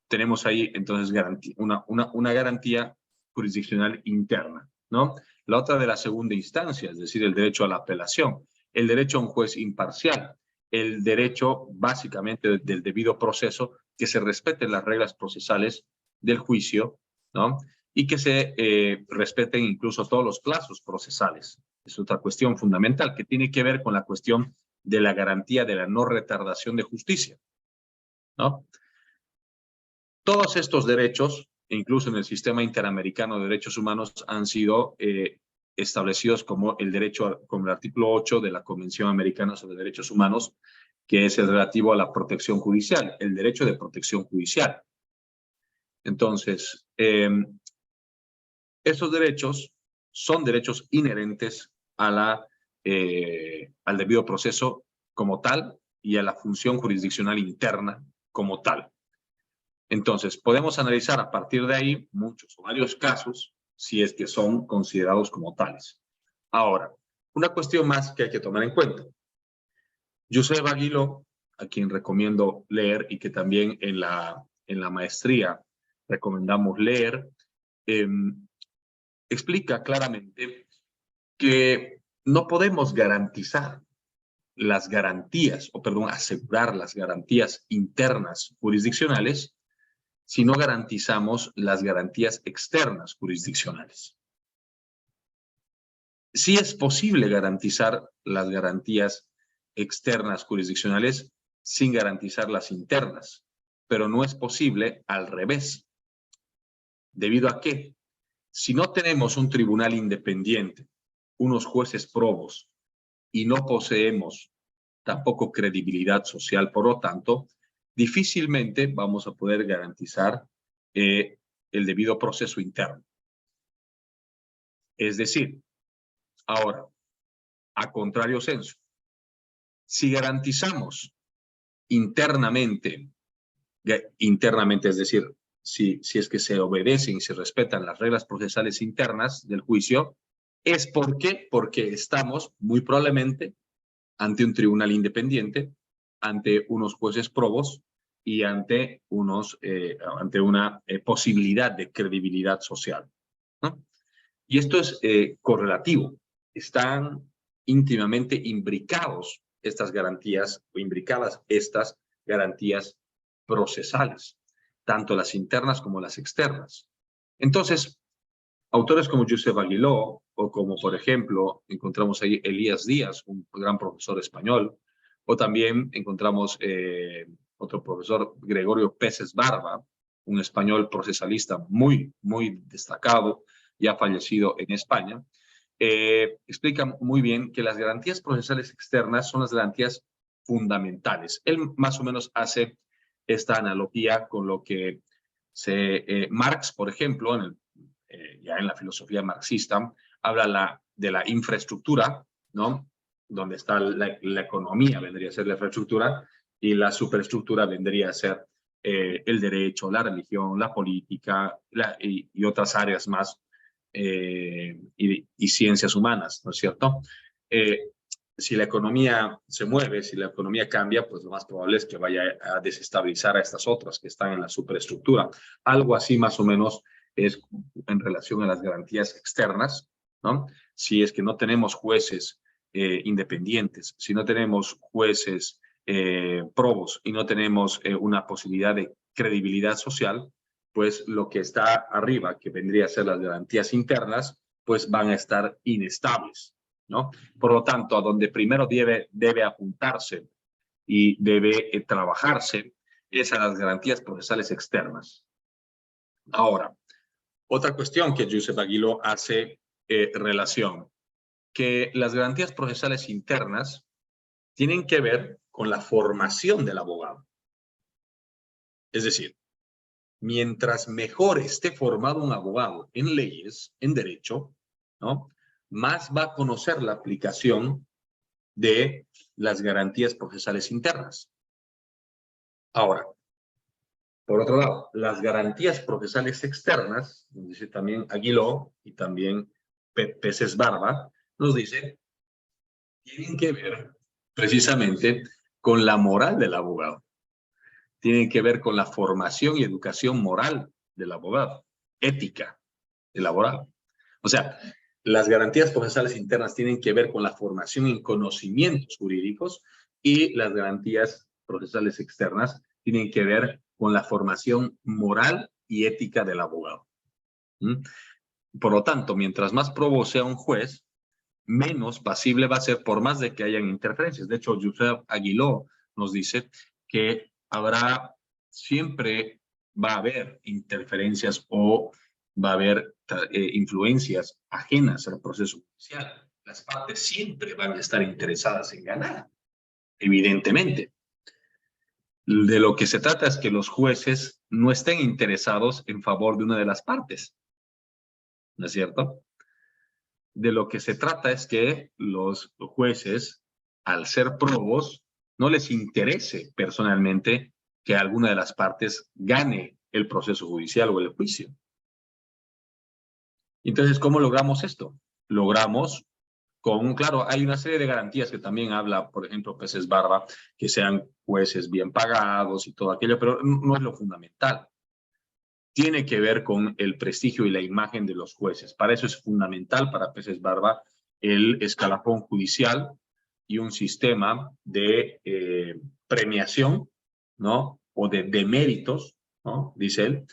tenemos ahí entonces una garantía jurisdiccional interna, ¿no? La otra de la segunda instancia, es decir, el derecho a la apelación, el derecho a un juez imparcial, el derecho básicamente del debido proceso, que se respeten las reglas procesales del juicio, ¿no? Y que se respeten incluso todos los plazos procesales. Es otra cuestión fundamental que tiene que ver con la cuestión de la garantía de la no retardación de justicia, ¿no? Todos estos derechos, incluso en el sistema interamericano de derechos humanos, han sido establecidos como como el artículo 8 de la Convención Americana sobre Derechos Humanos, que es el relativo a la protección judicial, el derecho de protección judicial. Entonces, estos derechos son derechos inherentes a al debido proceso como tal y a la función jurisdiccional interna como tal. Entonces, podemos analizar a partir de ahí muchos o varios casos si es que son considerados como tales. Ahora, una cuestión más que hay que tomar en cuenta. Josep Aguiló, a quien recomiendo leer y que también en la maestría recomendamos leer, explica claramente que no podemos garantizar las garantías, asegurar las garantías internas jurisdiccionales si no garantizamos las garantías externas jurisdiccionales. Sí es posible garantizar las garantías externas jurisdiccionales sin garantizar las internas, pero no es posible al revés. ¿Debido a qué? Si no tenemos un tribunal independiente, unos jueces probos, y no poseemos tampoco credibilidad social, por lo tanto, difícilmente vamos a poder garantizar el debido proceso interno. Es decir, ahora, a contrario sensu, si garantizamos internamente, es decir, si es que se obedecen y se respetan las reglas procesales internas del juicio, es porque estamos muy probablemente ante un tribunal independiente, ante unos jueces probos y ante una posibilidad de credibilidad social, ¿no? Y esto es correlativo. Están íntimamente imbricados estas garantías o imbricadas estas garantías procesales, tanto las internas como las externas. Entonces, autores como Josep Aguiló, o como, por ejemplo, encontramos ahí Elías Díaz, un gran profesor español, o también encontramos otro profesor, Gregorio Peces Barba, un español procesalista muy, muy destacado, ya fallecido en España, explica muy bien que las garantías procesales externas son las garantías fundamentales. Él más o menos hace esta analogía con lo que Marx, por ejemplo, ya en la filosofía marxista, habla de la infraestructura, ¿no? Donde está la economía, vendría a ser la infraestructura, y la superestructura vendría a ser el derecho, la religión, la política y otras áreas más y ciencias humanas, ¿no es cierto? Si la economía se mueve, si la economía cambia, pues lo más probable es que vaya a desestabilizar a estas otras que están en la superestructura. Algo así más o menos es en relación a las garantías externas, ¿no? Si es que no tenemos jueces independientes, si no tenemos jueces probos y no tenemos una posibilidad de credibilidad social, pues lo que está arriba, que vendría a ser las garantías internas, pues van a estar inestables, ¿no? Por lo tanto, a donde primero debe apuntarse y debe trabajarse es a las garantías procesales externas. Ahora, otra cuestión que Josep Aguiló hace relación, que las garantías procesales internas tienen que ver con la formación del abogado. Es decir, mientras mejor esté formado un abogado en leyes, en derecho, ¿no? Más va a conocer la aplicación de las garantías procesales internas. Ahora, por otro lado, las garantías procesales externas, nos dice también Aguiló y también Peces Barba, nos dice, tienen que ver precisamente con la moral del abogado. Tienen que ver con la formación y educación moral del abogado, ética del abogado. O sea, las garantías procesales internas tienen que ver con la formación en conocimientos jurídicos y las garantías procesales externas tienen que ver con la formación moral y ética del abogado. Por lo tanto, mientras más probo sea un juez, menos pasible va a ser por más de que hayan interferencias. De hecho, Josep Aguiló nos dice que siempre va a haber interferencias o va a haber influencias ajenas al proceso judicial. Las partes siempre van a estar interesadas en ganar, evidentemente. De lo que se trata es que los jueces no estén interesados en favor de una de las partes, ¿no es cierto? De lo que se trata es que los jueces, al ser probos, no les interese personalmente que alguna de las partes gane el proceso judicial o el juicio. Entonces, ¿cómo logramos esto? Logramos claro, hay una serie de garantías que también habla, por ejemplo, Peces Barba, que sean jueces bien pagados y todo aquello, pero no es lo fundamental. Tiene que ver con el prestigio y la imagen de los jueces. Para eso es fundamental para Peces Barba el escalafón judicial y un sistema de premiación, ¿no? O de méritos, ¿no? Dice él,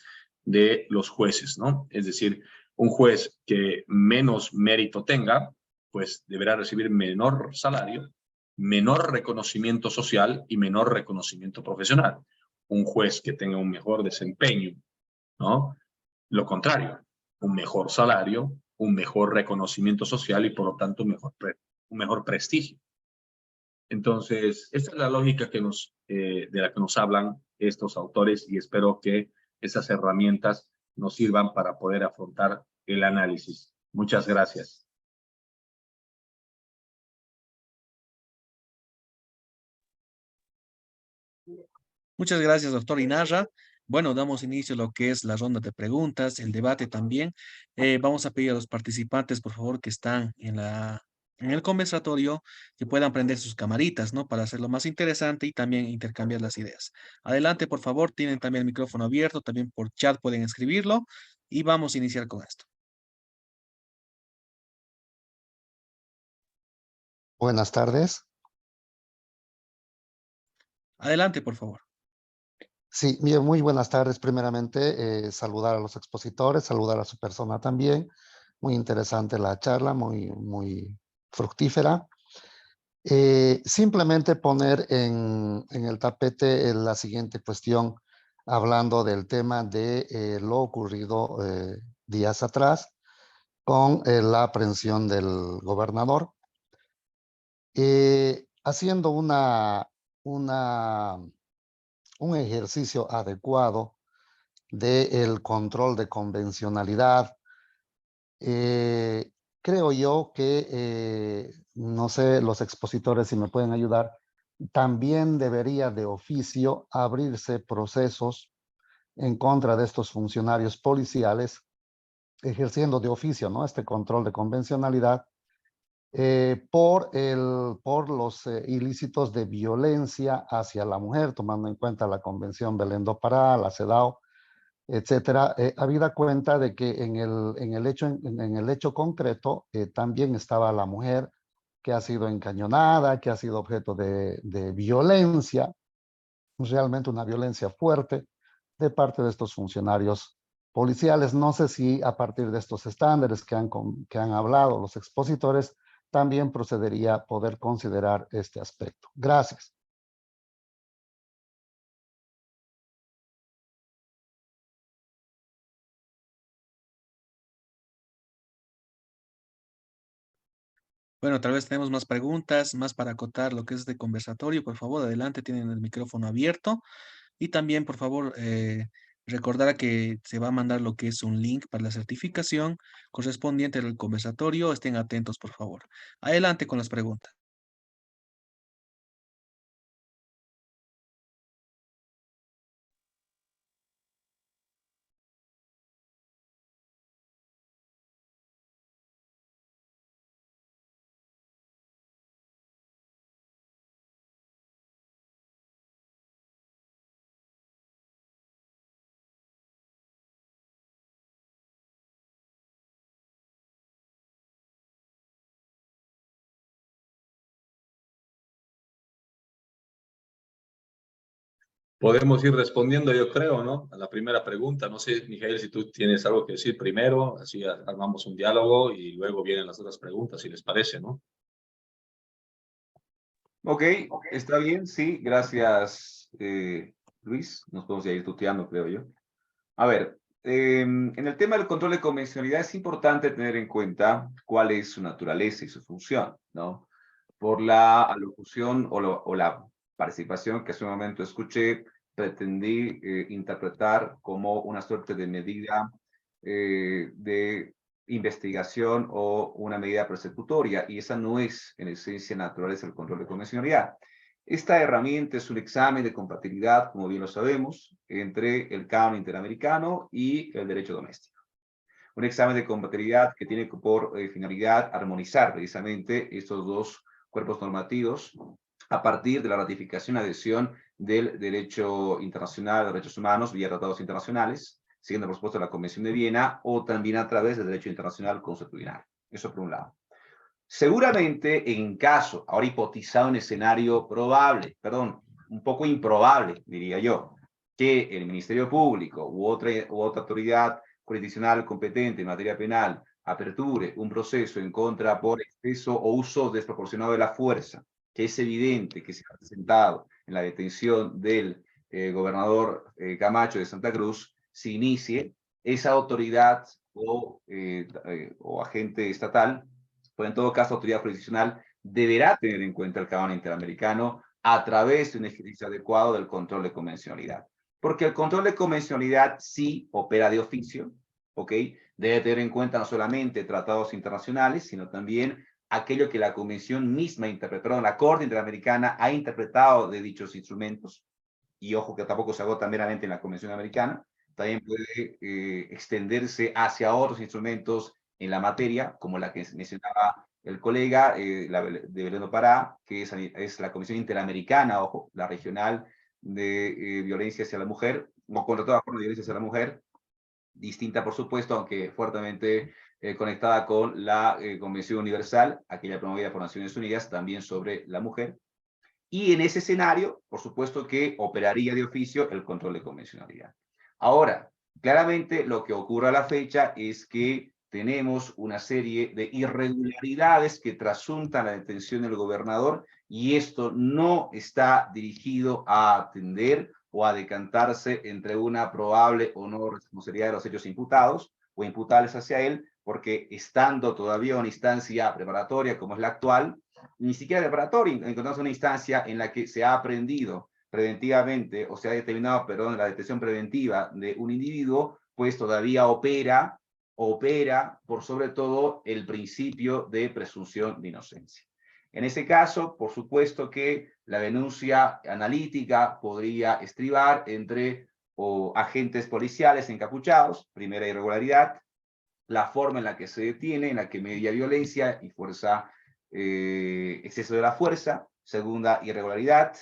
de los jueces, ¿no? Es decir, un juez que menos mérito tenga, pues deberá recibir menor salario, menor reconocimiento social y menor reconocimiento profesional. Un juez que tenga un mejor desempeño, ¿no? Lo contrario, un mejor salario, un mejor reconocimiento social y por lo tanto un mejor prestigio. Entonces, esta es la lógica de la que nos hablan estos autores y espero que esas herramientas nos sirvan para poder afrontar el análisis. Muchas gracias. Muchas gracias, doctor Inarra. Bueno, damos inicio a lo que es la ronda de preguntas, el debate también. Vamos a pedir a los participantes, por favor, que están en el conversatorio, que puedan prender sus camaritas, ¿no? Para hacerlo más interesante y también intercambiar las ideas. Adelante, por favor, tienen también el micrófono abierto, también por chat pueden escribirlo y vamos a iniciar con esto. Buenas tardes. Adelante, por favor. Sí, bien, muy buenas tardes. Primeramente, saludar a los expositores, saludar a su persona también. Muy interesante la charla, muy fructífera. Simplemente poner en el tapete la siguiente cuestión, hablando del tema de lo ocurrido días atrás con la aprehensión del gobernador. Haciendo una un ejercicio adecuado del control de convencionalidad. Creo yo que, no sé, los expositores si me pueden ayudar, también debería de oficio abrirse procesos en contra de estos funcionarios policiales, ejerciendo de oficio, ¿no?, este control de convencionalidad, por los ilícitos de violencia hacia la mujer, tomando en cuenta la Convención Belén do Pará, la CEDAW, etcétera, habida cuenta de que en el hecho concreto también estaba la mujer que ha sido encañonada, que ha sido objeto de violencia, realmente una violencia fuerte de parte de estos funcionarios policiales. No sé si a partir de estos estándares que han hablado los expositores, también procedería a poder considerar este aspecto. Gracias. Bueno, tal vez tenemos más preguntas, más para acotar lo que es este conversatorio. Por favor, adelante, tienen el micrófono abierto. Y también, por favor, recordar a que se va a mandar lo que es un link para la certificación correspondiente al conversatorio. Estén atentos, por favor. Adelante con las preguntas. Podemos ir respondiendo, yo creo, ¿no?, a la primera pregunta. No sé, Mijael, si tú tienes algo que decir primero, así armamos un diálogo y luego vienen las otras preguntas, si les parece, ¿no? Ok, está bien, sí, gracias, Luis. Nos podemos ya ir tuteando, creo yo. A ver, en el tema del control de convencionalidad es importante tener en cuenta cuál es su naturaleza y su función, ¿no? Por la alocución o la participación que hace un momento escuché, pretendí interpretar como una suerte de medida de investigación o una medida persecutoria, y esa no es, en esencia, naturaleza del control de convencionalidad. Esta herramienta es un examen de compatibilidad, como bien lo sabemos, entre el canon interamericano y el derecho doméstico. Un examen de compatibilidad que tiene por finalidad armonizar precisamente estos dos cuerpos normativos a partir de la ratificación y adhesión del derecho internacional de derechos humanos vía tratados internacionales, siguiendo por supuesto la Convención de Viena, o también a través del derecho internacional consuetudinario. Eso por un lado. Seguramente en caso, ahora hipotizado un escenario probable, perdón, un poco improbable, diría yo, que el Ministerio Público u otra autoridad jurisdiccional competente en materia penal aperture un proceso en contra por exceso o uso desproporcionado de la fuerza, que es evidente que se ha presentado en la detención del gobernador Camacho de Santa Cruz, se inicie, esa autoridad o agente estatal, pues en todo caso autoridad jurisdiccional, deberá tener en cuenta el canon interamericano a través de un ejercicio adecuado del control de convencionalidad. Porque el control de convencionalidad sí opera de oficio, ¿ok? Debe tener en cuenta no solamente tratados internacionales, sino también aquello que la Convención misma interpretó, la Corte Interamericana ha interpretado de dichos instrumentos, y ojo que tampoco se agota meramente en la Convención Americana, también puede extenderse hacia otros instrumentos en la materia, como la que mencionaba el colega, la de Belén do Pará, que es la Comisión Interamericana, ojo, la regional de violencia hacia la mujer, o contra toda forma de violencia hacia la mujer, distinta por supuesto, aunque fuertemente conectada con la Convención Universal, aquella promovida por Naciones Unidas, también sobre la mujer. Y en ese escenario, por supuesto que operaría de oficio el control de convencionalidad. Ahora, claramente lo que ocurre a la fecha es que tenemos una serie de irregularidades que trasuntan la detención del gobernador, y esto no está dirigido a atender o a decantarse entre una probable o no responsabilidad de los hechos imputados o imputables hacia él, porque estando todavía en una instancia preparatoria como es la actual, ni siquiera preparatoria, encontramos una instancia en la que se ha aprendido preventivamente, o se ha determinado, perdón, la detención preventiva de un individuo, pues todavía opera por sobre todo el principio de presunción de inocencia. En ese caso, por supuesto que la denuncia analítica podría estribar entre agentes policiales encapuchados, primera irregularidad, la forma en la que se detiene, en la que media violencia y fuerza, exceso de la fuerza, segunda irregularidad,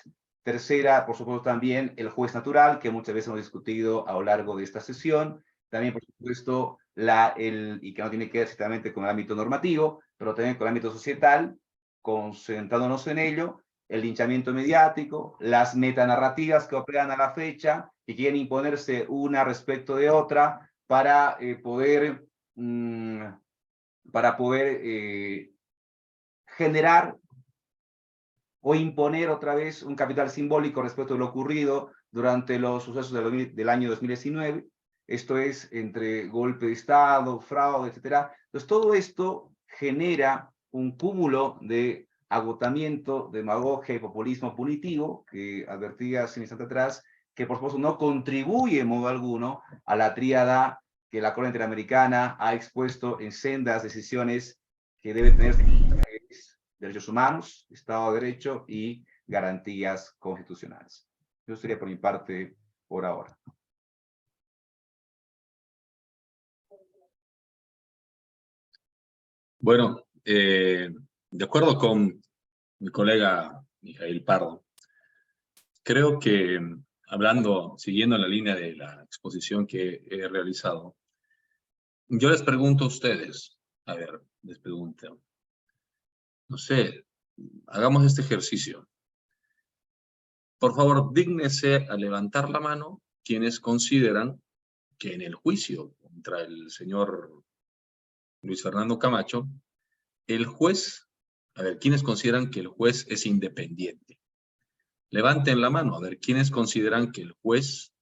tercera, por supuesto, también el juez natural, que muchas veces hemos discutido a lo largo de esta sesión, también, por supuesto, y que no tiene que ver exactamente con el ámbito normativo, pero también con el ámbito societal, concentrándonos en ello, el linchamiento mediático, las metanarrativas que operan a la fecha, que quieren imponerse una respecto de otra para poder generar o imponer otra vez un capital simbólico respecto de lo ocurrido durante los sucesos del año 2019, esto es, entre golpe de Estado, fraude, etc. Entonces, todo esto genera un cúmulo de agotamiento, demagogia y populismo punitivo, que advertía hace un instante atrás, que por supuesto no contribuye en modo alguno a la tríada que la Corte Interamericana ha expuesto en sendas decisiones que debe tener derechos humanos, Estado de Derecho y garantías constitucionales. Eso sería por mi parte por ahora. Bueno, de acuerdo con mi colega Mijail Pardo, creo que siguiendo la línea de la exposición que he realizado, yo les pregunto a ustedes, les pregunto, no sé, hagamos este ejercicio. Por favor, dígnese a levantar la mano quienes consideran que en el juicio contra el señor Luis Fernando Camacho, el juez, ¿quiénes consideran que el juez es independiente? Levanten la mano, ¿quiénes consideran que el juez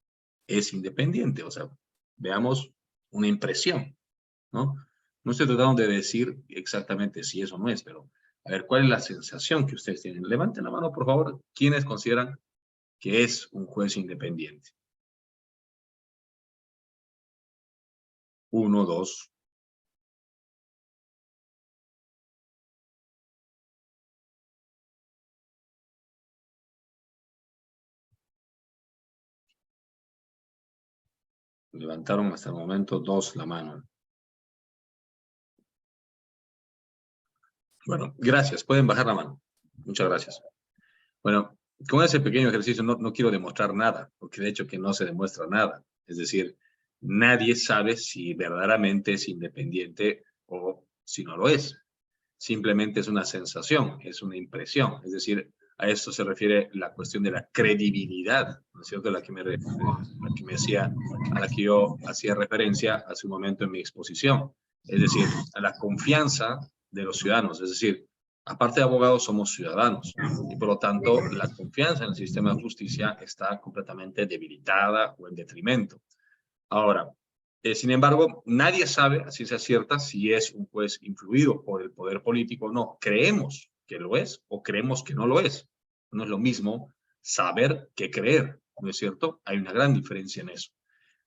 es independiente? O sea, veamos una impresión, ¿no? No estoy tratando de decir exactamente si eso no es, pero ¿cuál es la sensación que ustedes tienen? Levanten la mano, por favor, ¿quiénes consideran que es un juez independiente? 1, 2. Levantaron hasta el momento 2 la mano. Bueno, gracias. Pueden bajar la mano. Muchas gracias. Bueno, con ese pequeño ejercicio no quiero demostrar nada, porque de hecho que no se demuestra nada. Es decir, nadie sabe si verdaderamente es independiente o si no lo es. Simplemente es una sensación, es una impresión. Es decir, a esto se refiere la cuestión de la credibilidad, ¿no es cierto? A la que yo hacía referencia hace un momento en mi exposición. Es decir, a la confianza de los ciudadanos. Es decir, aparte de abogados, somos ciudadanos. Y por lo tanto, la confianza en el sistema de justicia está completamente debilitada o en detrimento. Ahora, sin embargo, nadie sabe a ciencia cierta si es un juez influido por el poder político o no. Creemos que lo es o creemos que no lo es. No es lo mismo saber que creer, ¿no es cierto? Hay una gran diferencia en eso.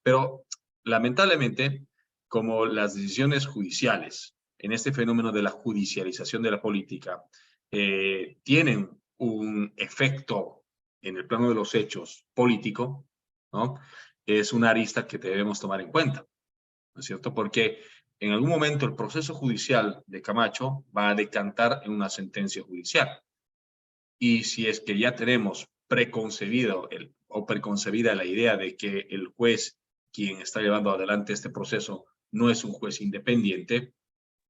Pero, lamentablemente, como las decisiones judiciales en este fenómeno de la judicialización de la política tienen un efecto en el plano de los hechos político, ¿no? Es una arista que debemos tomar en cuenta, ¿no es cierto? Porque en algún momento el proceso judicial de Camacho va a decantar en una sentencia judicial. Y si es que ya tenemos preconcebida la idea de que el juez, quien está llevando adelante este proceso, no es un juez independiente,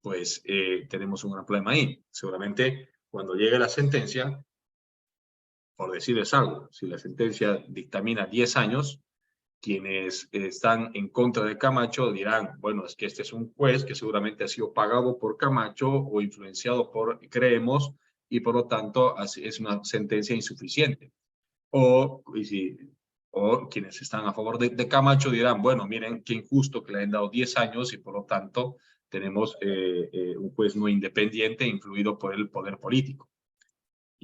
pues tenemos un gran problema ahí. Seguramente cuando llegue la sentencia, por decirles algo, si la sentencia dictamina 10 años, quienes están en contra de Camacho dirán, bueno, es que este es un juez que seguramente ha sido pagado por Camacho o influenciado por Creemos y por lo tanto es una sentencia insuficiente. O quienes están a favor de Camacho dirán, bueno, miren qué injusto que le han dado 10 años y por lo tanto tenemos un juez no independiente influido por el poder político.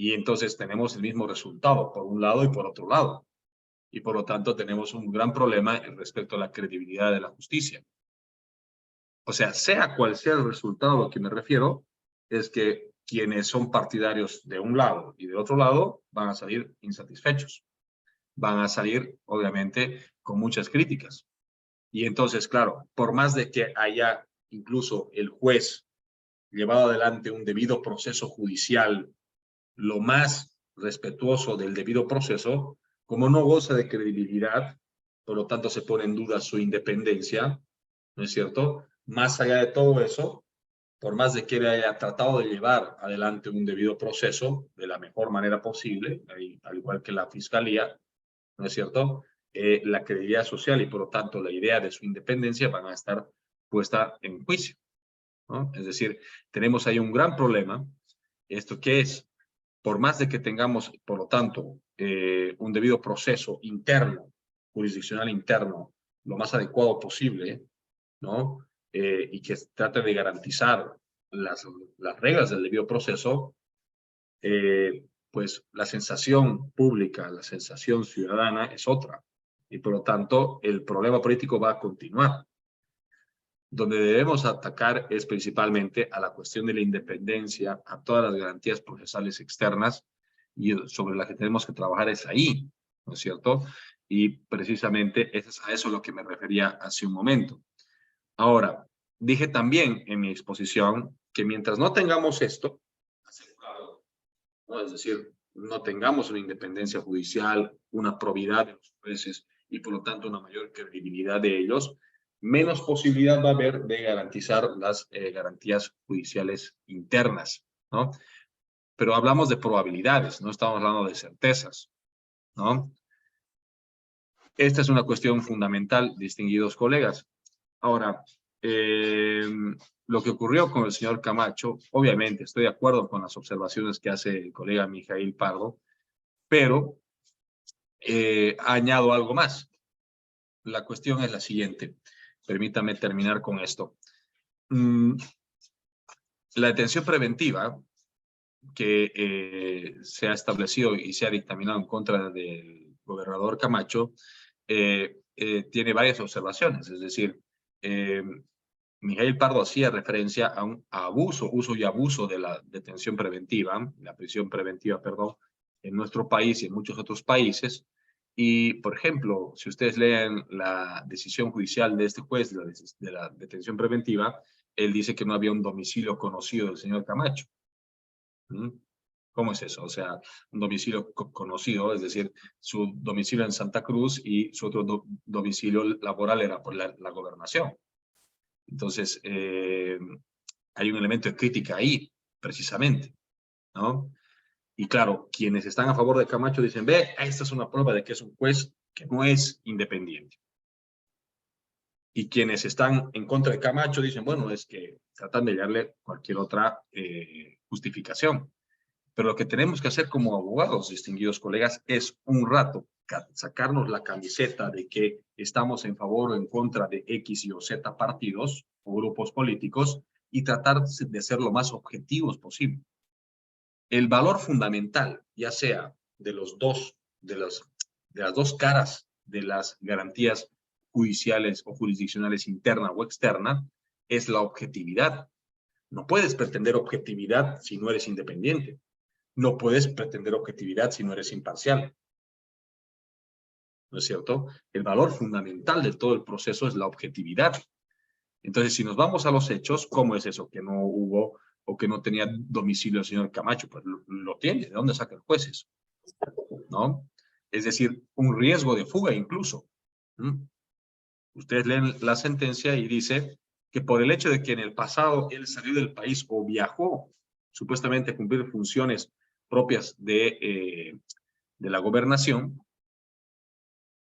Y entonces tenemos el mismo resultado por un lado y por otro lado. Y por lo tanto tenemos un gran problema respecto a la credibilidad de la justicia. O sea cual sea el resultado a lo que me refiero, es que quienes son partidarios de un lado y de otro lado van a salir insatisfechos. Van a salir, obviamente, con muchas críticas. Y entonces, claro, por más de que haya incluso el juez llevado adelante un debido proceso judicial, lo más respetuoso del debido proceso, como no goza de credibilidad, por lo tanto se pone en duda su independencia, ¿no es cierto? Más allá de todo eso, por más de que él haya tratado de llevar adelante un debido proceso de la mejor manera posible, al igual que la fiscalía, ¿no es cierto? La credibilidad social y por lo tanto la idea de su independencia van a estar puesta en juicio, ¿no? Es decir, tenemos ahí un gran problema. ¿Esto qué es? Por más de que tengamos, por lo tanto, un debido proceso interno, jurisdiccional interno, lo más adecuado posible, ¿no? Y que trate de garantizar las reglas del debido proceso, pues la sensación pública, la sensación ciudadana es otra. Y por lo tanto, el problema político va a continuar. Donde debemos atacar es principalmente a la cuestión de la independencia, a todas las garantías procesales externas, y sobre las que tenemos que trabajar es ahí, ¿no es cierto? Y precisamente es a eso a lo que me refería hace un momento. Ahora, dije también en mi exposición que mientras no tengamos esto asegurado, ¿no? Es decir, no tengamos una independencia judicial, una probidad de los jueces y por lo tanto una mayor credibilidad de ellos, menos posibilidad va a haber de garantizar las garantías judiciales internas, ¿no? Pero hablamos de probabilidades, no estamos hablando de certezas, ¿no? Esta es una cuestión fundamental, distinguidos colegas. Ahora, lo que ocurrió con el señor Camacho, obviamente estoy de acuerdo con las observaciones que hace el colega Mijail Pardo, pero añado algo más. La cuestión es la siguiente. Permítame terminar con esto. La detención preventiva que se ha establecido y se ha dictaminado en contra del gobernador Camacho tiene varias observaciones. Es decir, Mijail Pardo hacía referencia a un abuso, uso y abuso de la detención preventiva, la prisión preventiva, perdón, en nuestro país y en muchos otros países. Y, por ejemplo, si ustedes leen la decisión judicial de este juez de la detención preventiva, él dice que no había un domicilio conocido del señor Camacho. ¿Cómo es eso? O sea, un domicilio conocido, es decir, su domicilio en Santa Cruz y su otro domicilio laboral era por la gobernación. Entonces, hay un elemento de crítica ahí, precisamente, ¿no? Y claro, quienes están a favor de Camacho dicen, ve, esta es una prueba de que es un juez que no es independiente. Y quienes están en contra de Camacho dicen, bueno, es que tratan de darle cualquier otra justificación. Pero lo que tenemos que hacer como abogados, distinguidos colegas, es un rato sacarnos la camiseta de que estamos en favor o en contra de X y o Z partidos o grupos políticos y tratar de ser lo más objetivos posible. El valor fundamental, ya sea de las dos caras de las garantías judiciales o jurisdiccionales interna o externa, es la objetividad. No puedes pretender objetividad si no eres independiente. No puedes pretender objetividad si no eres imparcial. ¿No es cierto? El valor fundamental de todo el proceso es la objetividad. Entonces, si nos vamos a los hechos, ¿cómo es eso que no hubo o que no tenía domicilio el señor Camacho? Pues lo tiene. ¿De dónde saca el juez eso? ¿No? Es decir, un riesgo de fuga incluso. Ustedes leen la sentencia y dice que por el hecho de que en el pasado él salió del país o viajó supuestamente a cumplir funciones propias de la gobernación,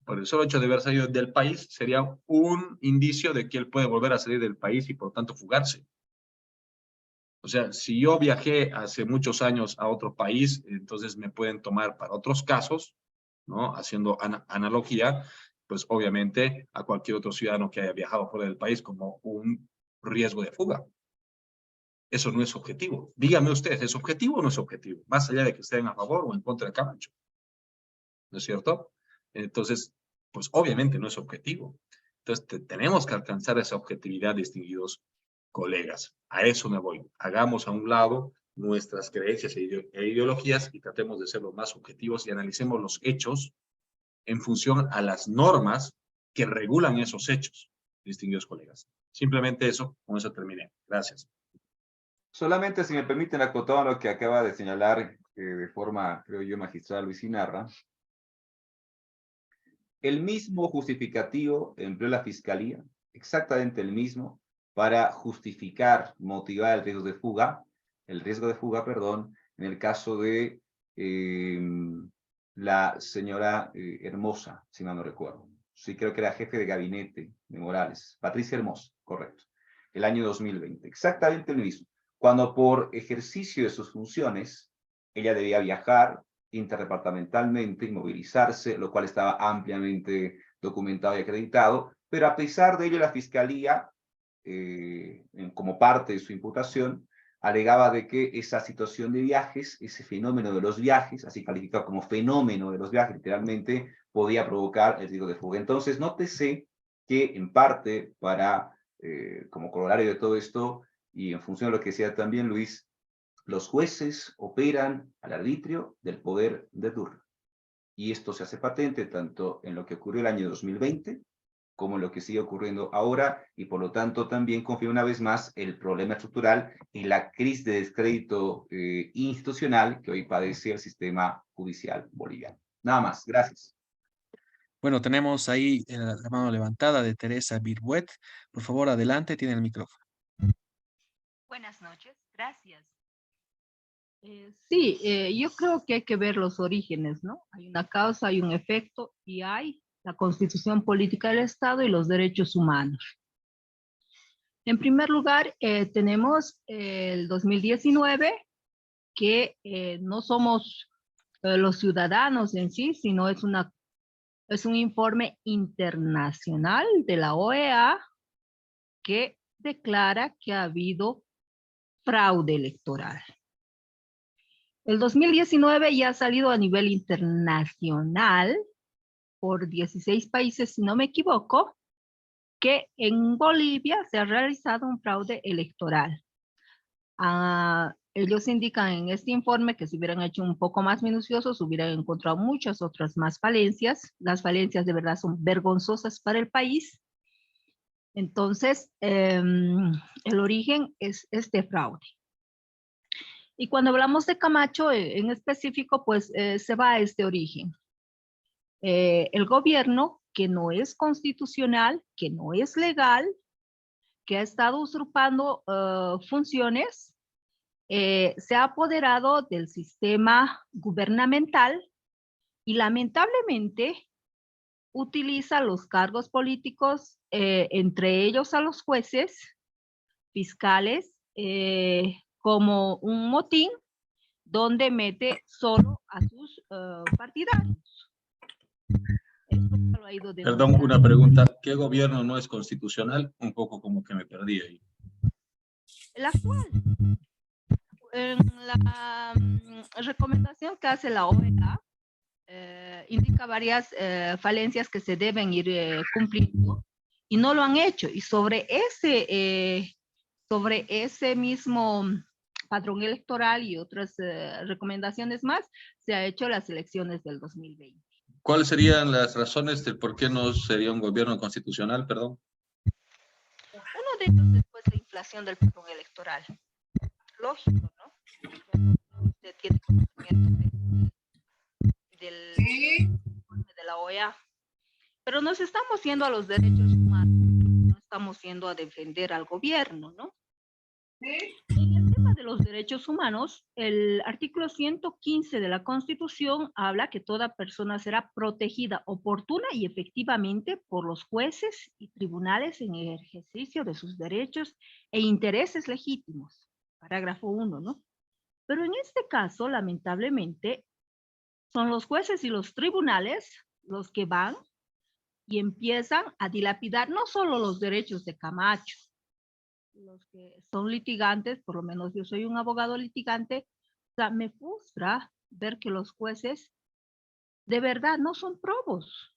por el solo hecho de haber salido del país, sería un indicio de que él puede volver a salir del país y por tanto fugarse. O sea, si yo viajé hace muchos años a otro país, entonces me pueden tomar para otros casos, ¿no? Haciendo analogía, pues obviamente a cualquier otro ciudadano que haya viajado fuera del país como un riesgo de fuga. Eso no es objetivo. Dígame usted, ¿es objetivo o no es objetivo? Más allá de que estén a favor o en contra de Camacho. ¿No es cierto? Entonces, pues obviamente no es objetivo. Entonces, tenemos que alcanzar esa objetividad, distinguidos colegas. A eso me voy. Hagamos a un lado nuestras creencias e ideologías y tratemos de ser los más objetivos y analicemos los hechos en función a las normas que regulan esos hechos, distinguidos colegas. Simplemente eso, con eso terminé. Gracias. Solamente, si me permiten, acotar lo que acaba de señalar de forma, creo yo, magistral Luis Inarra. El mismo justificativo empleó la Fiscalía, exactamente el mismo, para justificar, motivar el riesgo de fuga, perdón, en el caso de la señora Hermosa, si mal no recuerdo. Sí, creo que era jefe de gabinete de Morales, Patricia Hermosa, correcto, el año 2020, exactamente el mismo, cuando por ejercicio de sus funciones, ella debía viajar interdepartamentalmente y movilizarse, lo cual estaba ampliamente documentado y acreditado, pero a pesar de ello la Fiscalía, como parte de su imputación, alegaba de que esa situación de viajes, ese fenómeno de los viajes, así calificado como fenómeno de los viajes, literalmente, podía provocar el riesgo de fuga. Entonces, nótese que en parte, como corolario de todo esto, y en función de lo que decía también Luis, los jueces operan al arbitrio del poder de turno. Y esto se hace patente tanto en lo que ocurrió el año 2020 como en lo que sigue ocurriendo ahora, y por lo tanto también confirma una vez más el problema estructural y la crisis de descrédito institucional que hoy padece el sistema judicial boliviano. Nada más, gracias. Bueno, tenemos ahí la mano levantada de Teresa Birbuet. Por favor, adelante, tiene el micrófono. Buenas noches, gracias. Sí, yo creo que hay que ver los orígenes, ¿no? Hay una causa, hay un efecto y hay la Constitución Política del Estado y los derechos humanos. En primer lugar, tenemos el 2019, que no somos los ciudadanos en sí, sino es un informe internacional de la OEA que declara que ha habido fraude electoral. El 2019 ya ha salido a nivel internacional por 16 países, si no me equivoco, que en Bolivia se ha realizado un fraude electoral. Ellos indican en este informe que si hubieran hecho un poco más minuciosos, hubieran encontrado muchas otras más falencias. Las falencias de verdad son vergonzosas para el país. Entonces, el origen es este fraude. Y cuando hablamos de Camacho en específico, pues se va a este origen. El gobierno, que no es constitucional, que no es legal, que ha estado usurpando funciones, se ha apoderado del sistema gubernamental y lamentablemente utiliza los cargos políticos, entre ellos a los jueces, fiscales, como un motín donde mete solo a sus partidarios. Perdón, una pregunta. ¿Qué gobierno no es constitucional? Un poco como que me perdí ahí. El actual. En la recomendación que hace la OEA, indica varias falencias que se deben ir cumpliendo y no lo han hecho. Y sobre ese mismo patrón electoral y otras recomendaciones más, se ha hecho las elecciones del 2020. ¿Cuáles serían las razones del por qué no sería un gobierno constitucional, perdón? Uno de ellos es pues, la inflación del patrón electoral. Lógico, ¿no? Usted tiene conocimiento de la OEA. Pero nos estamos yendo a los derechos humanos, no estamos yendo a defender al gobierno, ¿no? En el tema de los derechos humanos, el artículo 115 de la Constitución habla que toda persona será protegida oportuna y efectivamente por los jueces y tribunales en el ejercicio de sus derechos e intereses legítimos. Parágrafo 1, ¿no? Pero en este caso, lamentablemente, son los jueces y los tribunales los que van y empiezan a dilapidar no solo los derechos de Camacho, los que son litigantes, por lo menos yo soy un abogado litigante, o sea, me frustra ver que los jueces de verdad no son probos.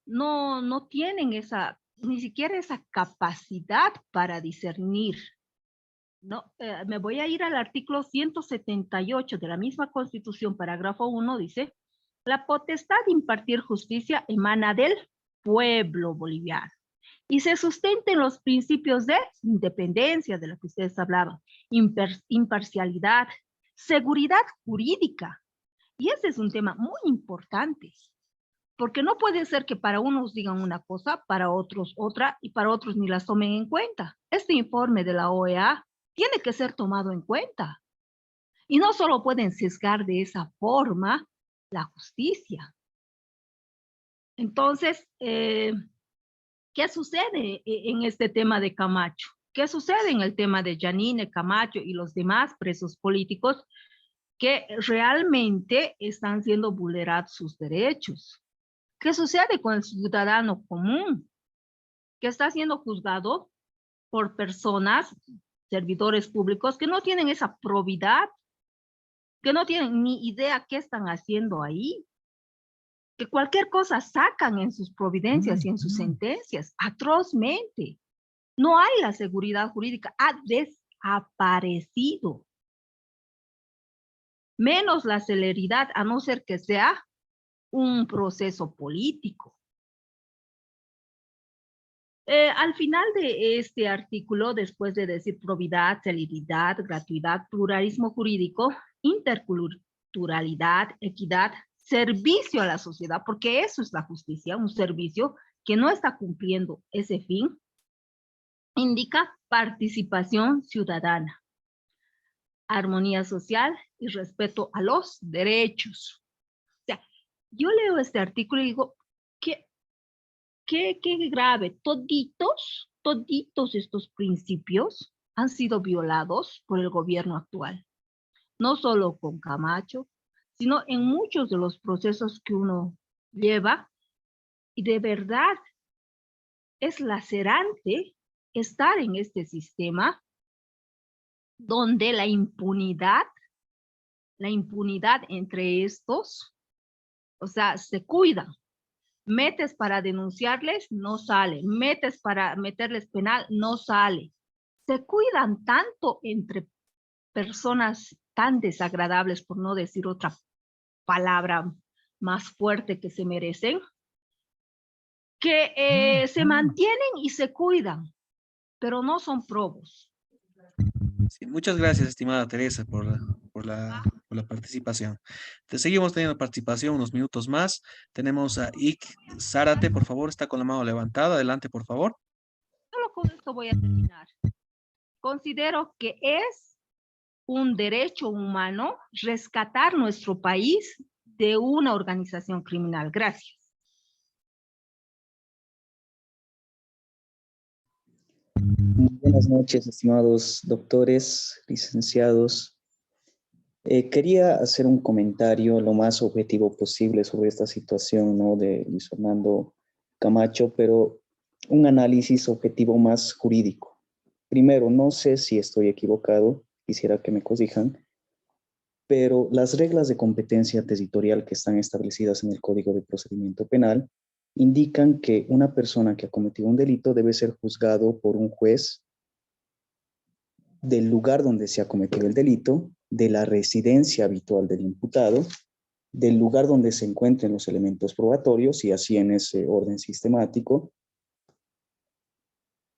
No tienen ni siquiera esa capacidad para discernir. No, me voy a ir al artículo 178 de la misma Constitución, parágrafo 1, dice, la potestad de impartir justicia emana del pueblo boliviano y se sustenta en los principios de independencia, de lo que ustedes hablaban, imparcialidad, seguridad jurídica. Y ese es un tema muy importante, porque no puede ser que para unos digan una cosa, para otros otra, y para otros ni las tomen en cuenta. Este informe de la OEA tiene que ser tomado en cuenta. Y no solo pueden sesgar de esa forma la justicia. Entonces, ¿qué sucede en este tema de Camacho? ¿Qué sucede en el tema de Janine, Camacho y los demás presos políticos que realmente están siendo vulnerados sus derechos? ¿Qué sucede con el ciudadano común que está siendo juzgado por personas, servidores públicos, que no tienen esa probidad, que no tienen ni idea qué están haciendo ahí, que cualquier cosa sacan en sus providencias y en sus sentencias, atrozmente? No hay la seguridad jurídica, ha desaparecido. Menos la celeridad, a no ser que sea un proceso político. Al final de este artículo, después de decir probidad, celeridad, gratuidad, pluralismo jurídico, interculturalidad, equidad, servicio a la sociedad, porque eso es la justicia, un servicio que no está cumpliendo ese fin, indica participación ciudadana, armonía social y respeto a los derechos. O sea, yo leo este artículo y digo, qué grave, toditos estos principios han sido violados por el gobierno actual. No solo con Camacho, sino en muchos de los procesos que uno lleva, y de verdad es lacerante estar en este sistema donde la impunidad entre estos, o sea, se cuidan. Metes para denunciarles, no sale. Metes para meterles penal, no sale. Se cuidan tanto entre personas tan desagradables, por no decir otra palabra más fuerte que se merecen, que se mantienen y se cuidan, pero no son probos. Sí, muchas gracias, estimada Teresa, por la participación. Te seguimos teniendo participación unos minutos más. Tenemos a Ik Zárate, por favor, está con la mano levantada. Adelante, por favor. Solo con esto voy a terminar. Considero que es un derecho humano rescatar nuestro país de una organización criminal. Gracias. Buenas noches, estimados doctores, licenciados. Quería hacer un comentario lo más objetivo posible sobre esta situación, ¿no?, de Luis Fernando Camacho, pero un análisis objetivo más jurídico. Primero, no sé si estoy equivocado, quisiera que me corrijan, pero las reglas de competencia territorial que están establecidas en el Código de Procedimiento Penal indican que una persona que ha cometido un delito debe ser juzgado por un juez del lugar donde se ha cometido el delito, de la residencia habitual del imputado, del lugar donde se encuentren los elementos probatorios, y así en ese orden sistemático,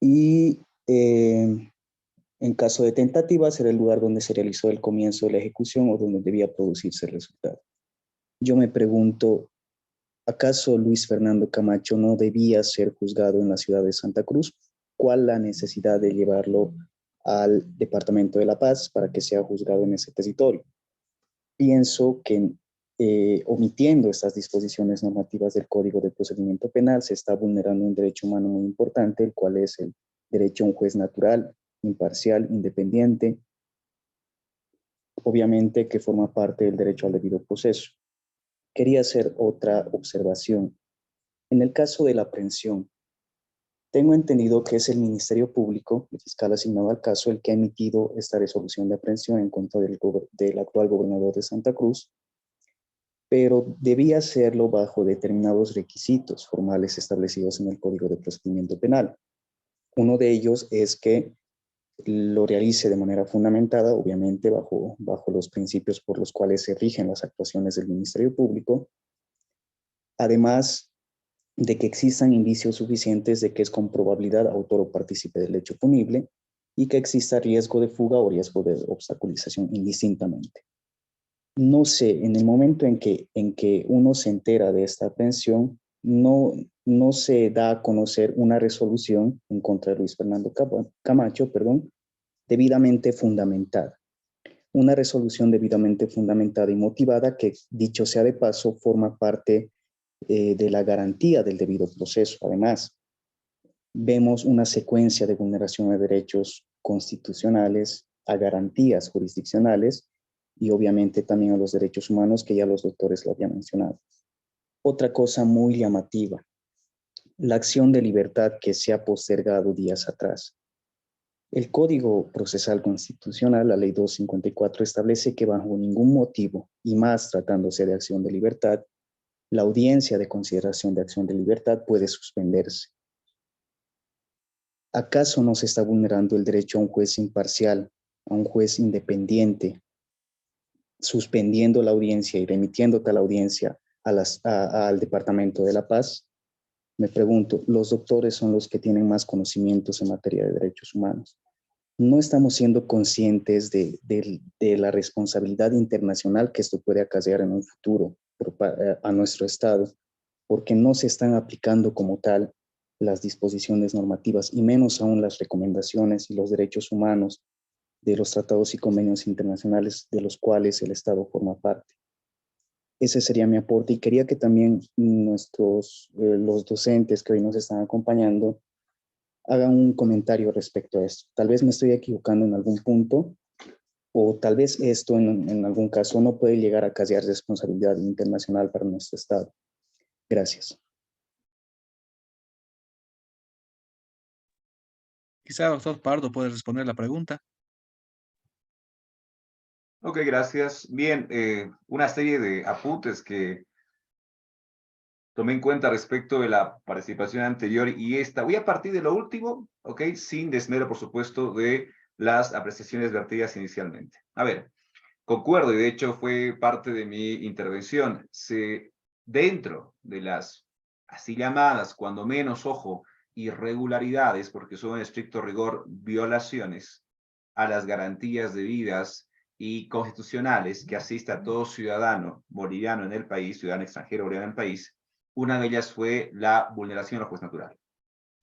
y en caso de tentativa será el lugar donde se realizó el comienzo de la ejecución o donde debía producirse el resultado. Yo me pregunto, ¿acaso Luis Fernando Camacho no debía ser juzgado en la ciudad de Santa Cruz? ¿Cuál la necesidad de llevarlo al Departamento de La Paz para que sea juzgado en ese territorio? Pienso que omitiendo estas disposiciones normativas del Código de Procedimiento Penal se está vulnerando un derecho humano muy importante, el cual es el derecho a un juez natural, imparcial, independiente, obviamente que forma parte del derecho al debido proceso. Quería hacer otra observación. En el caso de la aprehensión, Tengo entendido que es el Ministerio Público, el fiscal asignado al caso, el que ha emitido esta resolución de aprehensión en contra del actual gobernador de Santa Cruz, pero debía hacerlo bajo determinados requisitos formales establecidos en el Código de Procedimiento Penal. Uno de ellos es que lo realice de manera fundamentada, obviamente bajo los principios por los cuales se rigen las actuaciones del Ministerio Público, además de que existan indicios suficientes de que es con probabilidad autor o partícipe del hecho punible y que exista riesgo de fuga o riesgo de obstaculización indistintamente. No sé, en el momento en que uno se entera de esta aprehensión, no se da a conocer una resolución en contra de Luis Fernando Camacho, debidamente fundamentada. Una resolución debidamente fundamentada y motivada que, dicho sea de paso, forma parte de la garantía del debido proceso. Además, vemos una secuencia de vulneración de derechos constitucionales a garantías jurisdiccionales y obviamente también a los derechos humanos que ya los doctores lo habían mencionado. Otra cosa muy llamativa, la acción de libertad que se ha postergado días atrás. El Código Procesal Constitucional, la Ley 254, establece que bajo ningún motivo, y más tratándose de acción de libertad, la audiencia de consideración de acción de libertad puede suspenderse. ¿Acaso no se está vulnerando el derecho a un juez imparcial, a un juez independiente, suspendiendo la audiencia y remitiendo tal audiencia al Departamento de la Paz? Me pregunto, los doctores son los que tienen más conocimientos en materia de derechos humanos. No estamos siendo conscientes de la responsabilidad internacional que esto puede acarrear en un futuro a nuestro Estado, porque no se están aplicando como tal las disposiciones normativas y menos aún las recomendaciones y los derechos humanos de los tratados y convenios internacionales de los cuales el Estado forma parte. Ese sería mi aporte y quería que también los docentes que hoy nos están acompañando hagan un comentario respecto a esto. Tal vez me estoy equivocando en algún punto o tal vez esto en algún caso no puede llegar a acarrear responsabilidad internacional para nuestro Estado. Gracias. Quizá doctor Pardo puede responder la pregunta. Ok, gracias. Bien, una serie de apuntes que tomé en cuenta respecto de la participación anterior y esta. Voy a partir de lo último, ok, sin desmero, por supuesto, de las apreciaciones vertidas inicialmente. A ver, concuerdo, y de hecho fue parte de mi intervención. Dentro de las así llamadas, cuando menos, ojo, irregularidades, porque son en estricto rigor violaciones a las garantías debidas y constitucionales que asiste a todo ciudadano boliviano en el país, ciudadano extranjero boliviano en el país, una de ellas fue la vulneración al juez natural.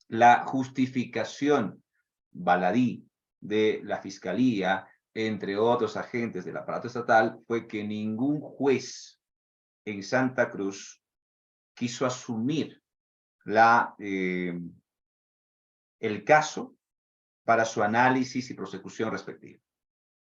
La justificación baladí de la Fiscalía, entre otros agentes del aparato estatal, fue que ningún juez en Santa Cruz quiso asumir el caso para su análisis y prosecución respectiva.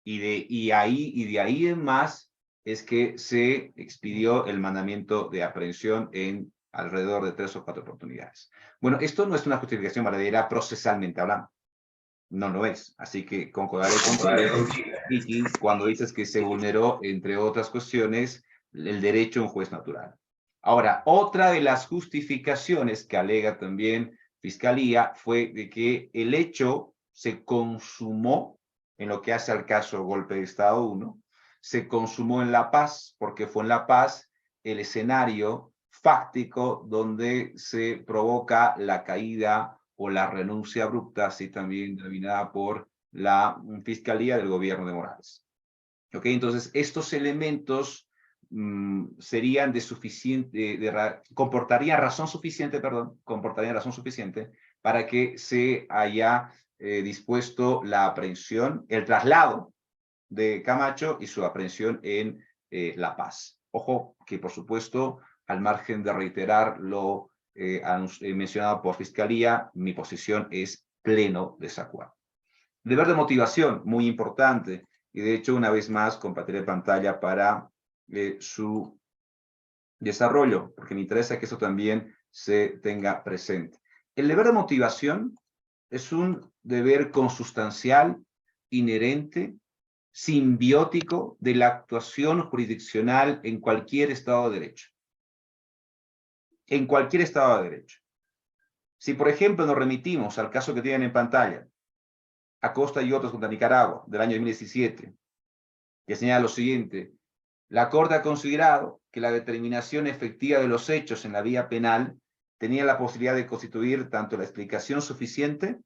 Y de ahí en más es que se expidió el mandamiento de aprehensión en alrededor de 3 o 4 oportunidades. Bueno, esto no es una justificación verdadera procesalmente hablando. No lo es. Así que concordaré contigo, Vicky, cuando dices que se vulneró, entre otras cuestiones, el derecho a un juez natural. Ahora, otra de las justificaciones que alega también Fiscalía fue de que el hecho se consumó, en lo que hace al caso golpe de Estado 1, se consumó en La Paz, porque fue en La Paz el escenario fáctico donde se provoca la caída o la renuncia abrupta, así también denominada por la Fiscalía del gobierno de Morales. ¿Ok? Entonces, estos elementos serían de suficiente, comportarían razón suficiente para que se haya dispuesto la aprehensión, el traslado de Camacho y su aprehensión en La Paz. Ojo que, por supuesto, al margen de reiterar lo mencionado por Fiscalía, mi posición es pleno desacuerdo. Deber de motivación, muy importante, y de hecho, una vez más, compartiré pantalla para su desarrollo, porque me interesa que eso también se tenga presente. El deber de motivación es un deber consustancial, inherente, simbiótico de la actuación jurisdiccional en cualquier Estado de Derecho. En cualquier Estado de Derecho. Si, por ejemplo, nos remitimos al caso que tienen en pantalla, Acosta y otros contra Nicaragua, del año 2017, que señala lo siguiente: la Corte ha considerado que la determinación efectiva de los hechos en la vía penal tenía la posibilidad de constituir tanto la explicación suficiente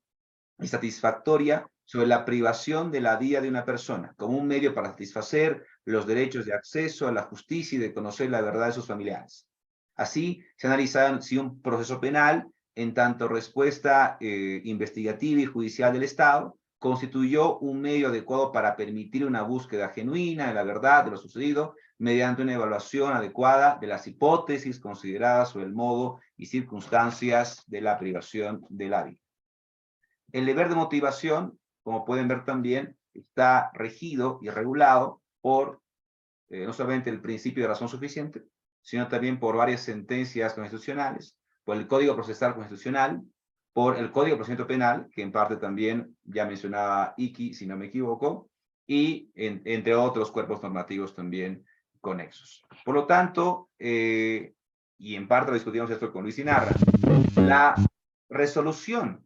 y satisfactoria sobre la privación de la vida de una persona, como un medio para satisfacer los derechos de acceso a la justicia y de conocer la verdad de sus familiares. Así, se analizaron si un proceso penal, en tanto respuesta investigativa y judicial del Estado, constituyó un medio adecuado para permitir una búsqueda genuina de la verdad de lo sucedido mediante una evaluación adecuada de las hipótesis consideradas sobre el modo y circunstancias de la privación de la vida. El deber de motivación, como pueden ver también, está regido y regulado por no solamente el principio de razón suficiente, sino también por varias sentencias constitucionales, por el Código Procesal Constitucional, por el Código de Procedimiento Penal, que en parte también ya mencionaba Iki, si no me equivoco, y entre otros cuerpos normativos también conexos. Por lo tanto, y en parte lo discutimos esto con Luis Inarra, la resolución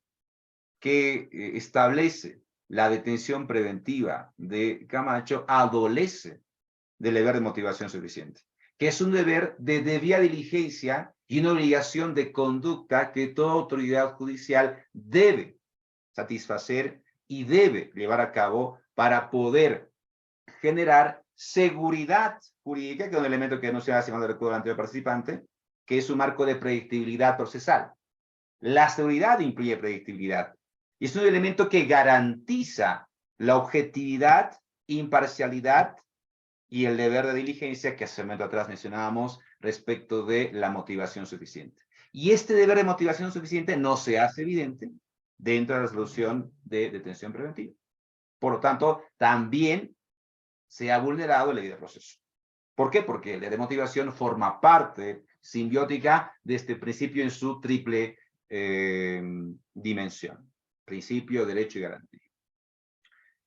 que establece la detención preventiva de Camacho adolece del deber de motivación suficiente, que es un deber de debida diligencia y una obligación de conducta que toda autoridad judicial debe satisfacer y debe llevar a cabo para poder generar seguridad jurídica, que es un elemento que denunciaba, si mal no recuerdo, el anterior participante, que es un marco de predictibilidad procesal. La seguridad incluye predictibilidad y es un elemento que garantiza la objetividad, imparcialidad y el deber de diligencia que hace un momento atrás mencionábamos respecto de la motivación suficiente. Y este deber de motivación suficiente no se hace evidente dentro de la resolución de detención preventiva. Por lo tanto, también se ha vulnerado el debido proceso. ¿Por qué? Porque el deber de motivación forma parte simbiótica de este principio en su triple dimensión: principio, derecho y garantía.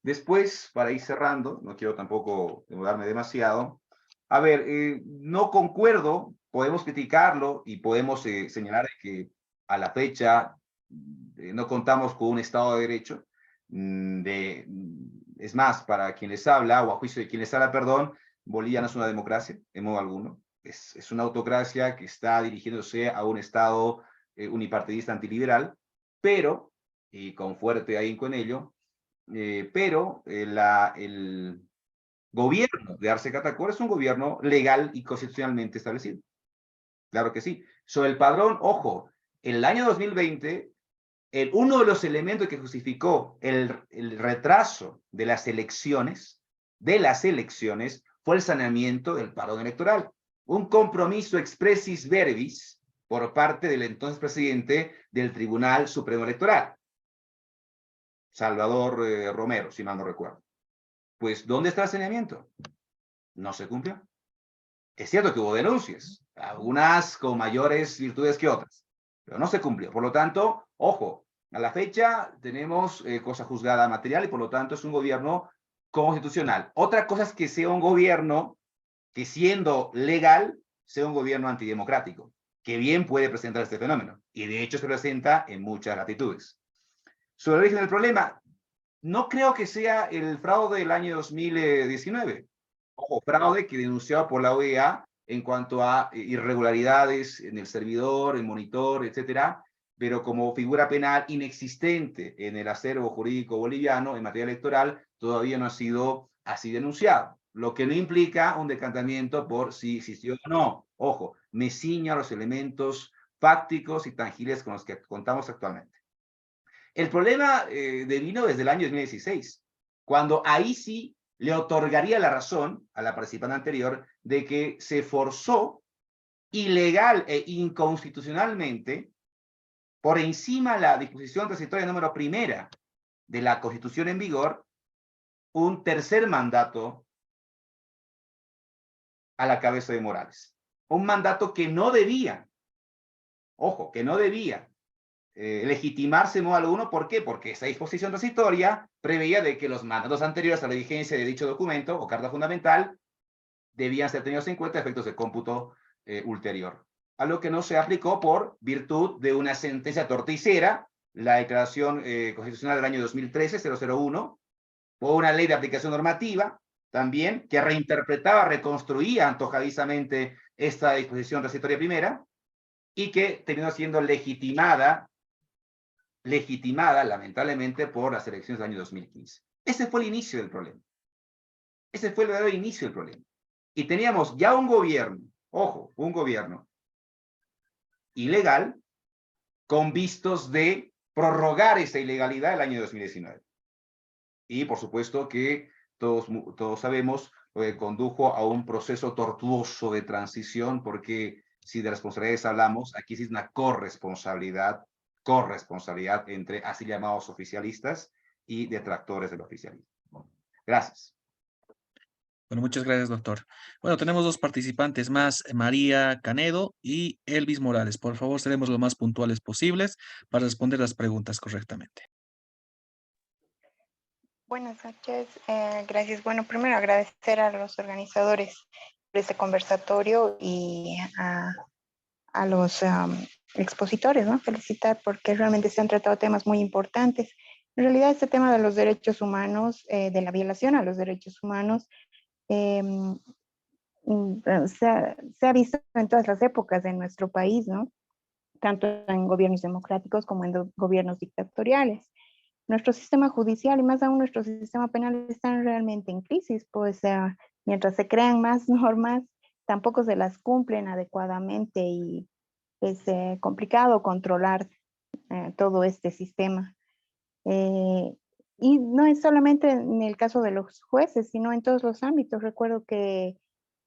Después, para ir cerrando, no quiero tampoco demorarme demasiado, a ver, no concuerdo, podemos criticarlo y podemos señalar que a la fecha no contamos con un Estado de Derecho. Es más, para quien les habla, o a juicio de quien les habla, perdón, Bolivia no es una democracia, en modo alguno. Es una autocracia que está dirigiéndose a un Estado unipartidista antiliberal, pero, y con fuerte ahínco en ello, pero el gobierno de Arce Catacora es un gobierno legal y constitucionalmente establecido. Claro que sí. Sobre el padrón, ojo, en el año 2020, uno de los elementos que justificó el retraso de las elecciones, fue el saneamiento del padrón electoral. Un compromiso expressis verbis por parte del entonces presidente del Tribunal Supremo Electoral, Salvador Romero, si mal no recuerdo. Pues, ¿dónde está el saneamiento? No se cumplió. Es cierto que hubo denuncias, algunas con mayores virtudes que otras, pero no se cumplió. Por lo tanto, ojo, a la fecha tenemos cosa juzgada material y por lo tanto es un gobierno constitucional. Otra cosa es que sea un gobierno que, siendo legal, sea un gobierno antidemocrático, que bien puede presentar este fenómeno, y de hecho se presenta en muchas latitudes. Sobre el origen del problema, no creo que sea el fraude del año 2019. Ojo, fraude que denunciado por la OEA en cuanto a irregularidades en el servidor, en monitor, etcétera, pero como figura penal inexistente en el acervo jurídico boliviano en materia electoral, todavía no ha sido así denunciado, lo que no implica un decantamiento por si existió o no. Ojo, me ciño a los elementos fácticos y tangibles con los que contamos actualmente. El problema devino desde el año 2016, cuando ahí sí le otorgaría la razón a la participante anterior de que se forzó ilegal e inconstitucionalmente por encima de la disposición transitoria número 1 de la Constitución en vigor, un tercer mandato a la cabeza de Morales. Un mandato que no debía, ojo, que no debía legitimarse en modo alguno. ¿Por qué? Porque esa disposición transitoria preveía de que los mandatos anteriores a la vigencia de dicho documento o carta fundamental debían ser tenidos en cuenta a efectos de cómputo ulterior. A lo que no se aplicó por virtud de una sentencia torticera, la Declaración Constitucional del año 2013-001, o una ley de aplicación normativa, también, que reinterpretaba, reconstruía antojadizamente esta disposición transitoria primera, y que terminó siendo legitimada, lamentablemente, por las elecciones del año 2015. Ese fue el inicio del problema. Ese fue el verdadero inicio del problema. Y teníamos ya un gobierno, ojo, un gobierno ilegal, con vistos de prorrogar esa ilegalidad el año 2019. Y por supuesto que todos sabemos lo que condujo a un proceso tortuoso de transición, porque si de responsabilidades hablamos, aquí sí es una corresponsabilidad entre así llamados oficialistas y detractores del oficialismo. Gracias. Bueno, muchas gracias, doctor. Bueno, tenemos dos participantes más, María Canedo y Elvis Morales. Por favor, seremos lo más puntuales posibles para responder las preguntas correctamente. Buenas noches, gracias. Bueno, primero agradecer a los organizadores por este conversatorio y a los expositores, ¿no? Felicitar porque realmente se han tratado temas muy importantes. En realidad este tema de los derechos humanos, de la violación a los derechos humanos, se ha visto en todas las épocas de nuestro país, ¿no? Tanto en gobiernos democráticos como en gobiernos dictatoriales. Nuestro sistema judicial y más aún nuestro sistema penal están realmente en crisis, pues mientras se crean más normas, tampoco se las cumplen adecuadamente y es complicado controlar todo este sistema. Y no es solamente en el caso de los jueces, sino en todos los ámbitos. Recuerdo que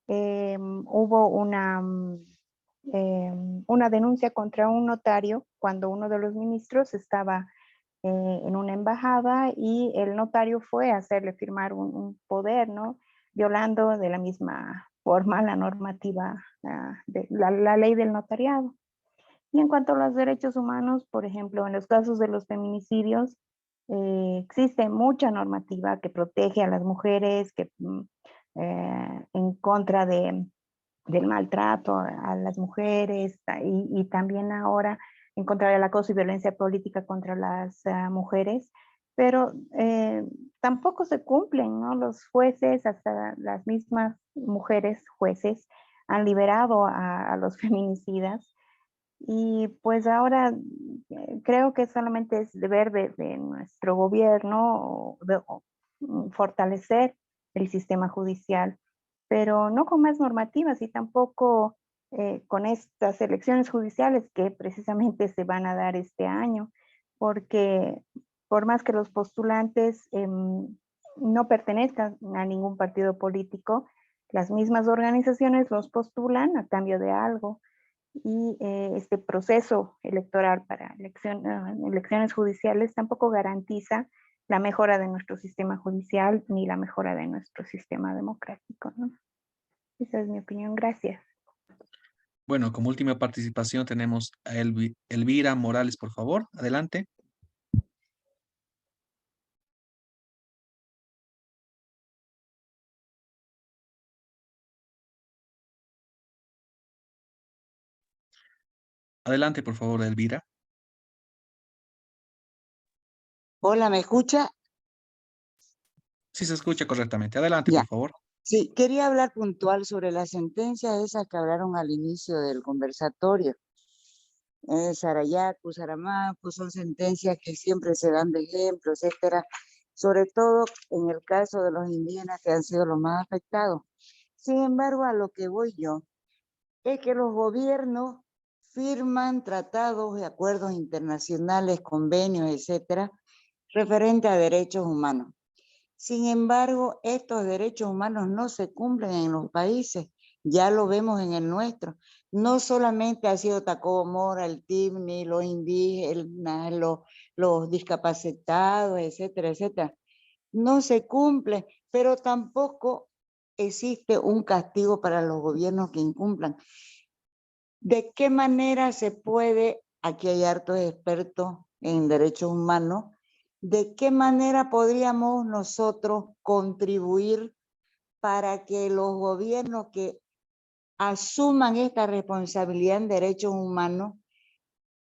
hubo una denuncia contra un notario cuando uno de los ministros estaba en una embajada y el notario fue a hacerle firmar un poder, ¿no? Violando de la misma forma la normativa, de la ley del notariado. Y en cuanto a los derechos humanos, por ejemplo, en los casos de los feminicidios, existe mucha normativa que protege a las mujeres, que en contra del maltrato a las mujeres y también ahora en contra del acoso y violencia política contra las mujeres, pero tampoco se cumplen, ¿no? Los jueces, hasta las mismas mujeres jueces, han liberado a los feminicidas. Y pues ahora creo que solamente es deber de nuestro gobierno fortalecer el sistema judicial, pero no con más normativas y tampoco con estas elecciones judiciales que precisamente se van a dar este año, porque por más que los postulantes no pertenezcan a ningún partido político, las mismas organizaciones los postulan a cambio de algo. Y este proceso electoral para elecciones judiciales tampoco garantiza la mejora de nuestro sistema judicial ni la mejora de nuestro sistema democrático, ¿no? Esa es mi opinión. Gracias. Bueno, como última participación tenemos a Elvira Morales, por favor. Adelante. Adelante, por favor, Elvira. Hola, ¿me escucha? Sí, se escucha correctamente. Adelante, Ya. por favor. Sí, quería hablar puntual sobre la sentencia esa que hablaron al inicio del conversatorio. Sarayaku, Saramacu, son sentencias que siempre se dan de ejemplo, etcétera, sobre todo en el caso de los indígenas que han sido los más afectados. Sin embargo, a lo que voy yo, es que los gobiernos firman tratados y acuerdos internacionales, convenios, etcétera, referente a derechos humanos. Sin embargo, estos derechos humanos no se cumplen en los países, ya lo vemos en el nuestro. No solamente ha sido Tacobo Mora, el TIBNI, los indígenas, los discapacitados, etcétera, etcétera. No se cumple, pero tampoco existe un castigo para los gobiernos que incumplan. ¿De qué manera se puede aquí hay hartos expertos en derechos humanos, ¿de qué manera podríamos nosotros contribuir para que los gobiernos que asuman esta responsabilidad en derechos humanos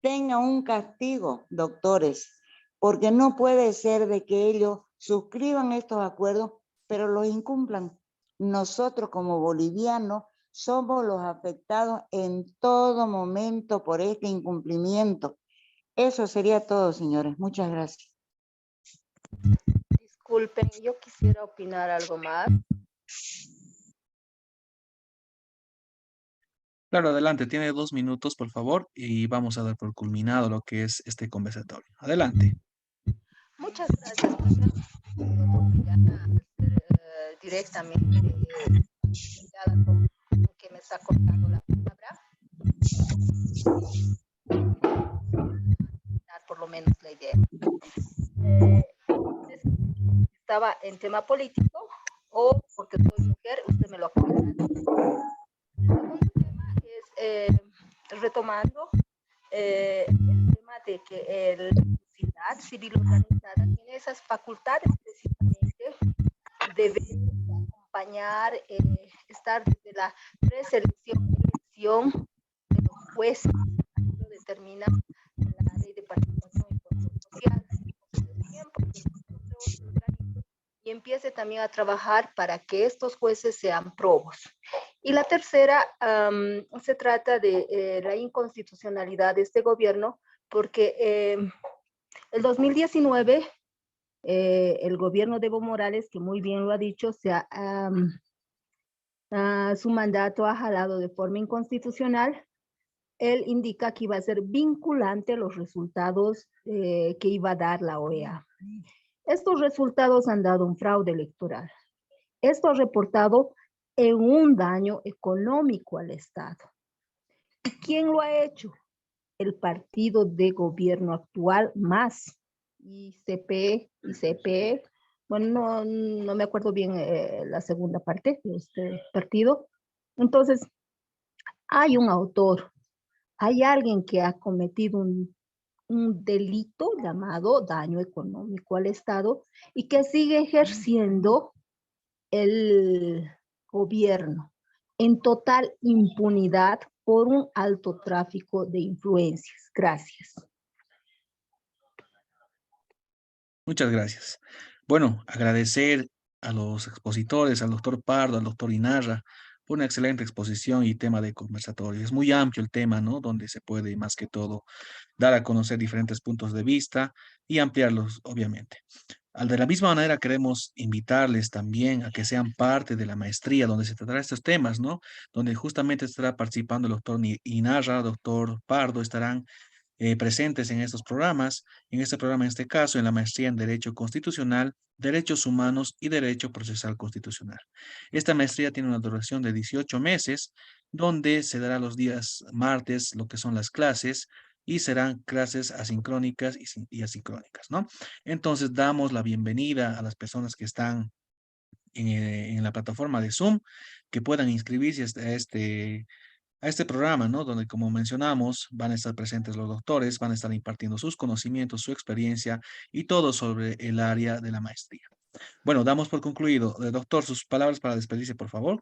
tengan un castigo, doctores? Porque no puede ser de que ellos suscriban estos acuerdos, pero los incumplan. Nosotros como bolivianos somos los afectados en todo momento por este incumplimiento. Eso sería todo, señores. Muchas gracias. Disculpen, yo quisiera opinar algo más. Claro, adelante, tiene 2 minutos, por favor, y vamos a dar por culminado lo que es este conversatorio. Adelante. Muchas gracias. Directamente con que me está cortando la palabra. Por lo menos la idea. Estaba en tema político o porque soy mujer, usted me lo aclara. El segundo tema es retomando el tema de que la sociedad civil organizada tiene esas facultades precisamente de acompañar, estar desde la preselección de los jueces, lo determina la ley de participación y control social, y empiece también a trabajar para que estos jueces sean probos. Y la tercera, se trata de la inconstitucionalidad de este gobierno, porque el 2019, el gobierno de Evo Morales, que muy bien lo ha dicho, su mandato ha jalado de forma inconstitucional. Él indica que iba a ser vinculante los resultados que iba a dar la OEA. Estos resultados han dado un fraude electoral. Esto ha reportado en un daño económico al Estado. ¿Y quién lo ha hecho? El partido de gobierno actual más ICP, bueno, no me acuerdo bien la segunda parte de este partido. Entonces, hay un autor, hay alguien que ha cometido un delito llamado daño económico al Estado y que sigue ejerciendo el gobierno en total impunidad por un alto tráfico de influencias. Gracias. Muchas gracias. Bueno, agradecer a los expositores, al doctor Pardo, al doctor Inarra, por una excelente exposición y tema de conversatorio. Es muy amplio el tema, ¿no? Donde se puede, más que todo, dar a conocer diferentes puntos de vista y ampliarlos, obviamente. De la misma manera, queremos invitarles también a que sean parte de la maestría donde se tratará estos temas, ¿no? Donde justamente estará participando el doctor Inarra, doctor Pardo, estarán presentes en estos programas, en este programa, en este caso, en la maestría en Derecho Constitucional, Derechos Humanos y Derecho Procesal Constitucional. Esta maestría tiene una duración de 18 meses, donde se dará los días martes lo que son las clases y serán clases asincrónicas y asincrónicas, ¿no? Entonces, damos la bienvenida a las personas que están en la plataforma de Zoom, que puedan inscribirse a este programa, ¿no? Donde, como mencionamos, van a estar presentes los doctores, van a estar impartiendo sus conocimientos, su experiencia y todo sobre el área de la maestría. Bueno, damos por concluido. Doctor, sus palabras para despedirse, por favor.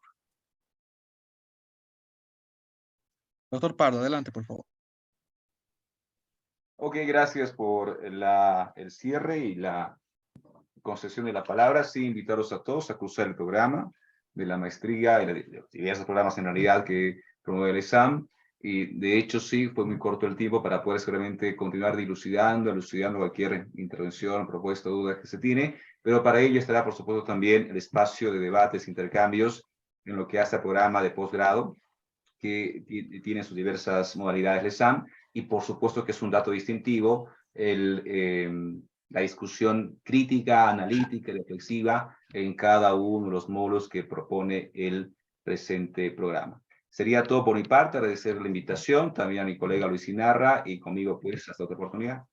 Doctor Pardo, adelante, por favor. Ok, gracias por el cierre y la concesión de la palabra. Sí, invitarlos a todos a cruzar el programa de la maestría y los diversos programas en realidad que promueve el examen. Y de hecho sí, fue muy corto el tiempo para poder seguramente continuar elucidando cualquier intervención, propuesta, duda que se tiene, pero para ello estará por supuesto también el espacio de debates, intercambios en lo que hace al programa de posgrado, que tiene sus diversas modalidades de examen, y por supuesto que es un dato distintivo la discusión crítica, analítica y reflexiva en cada uno de los módulos que propone el presente programa. Sería todo por mi parte, agradecer la invitación, también a mi colega Luis Inarra, y conmigo pues hasta otra oportunidad.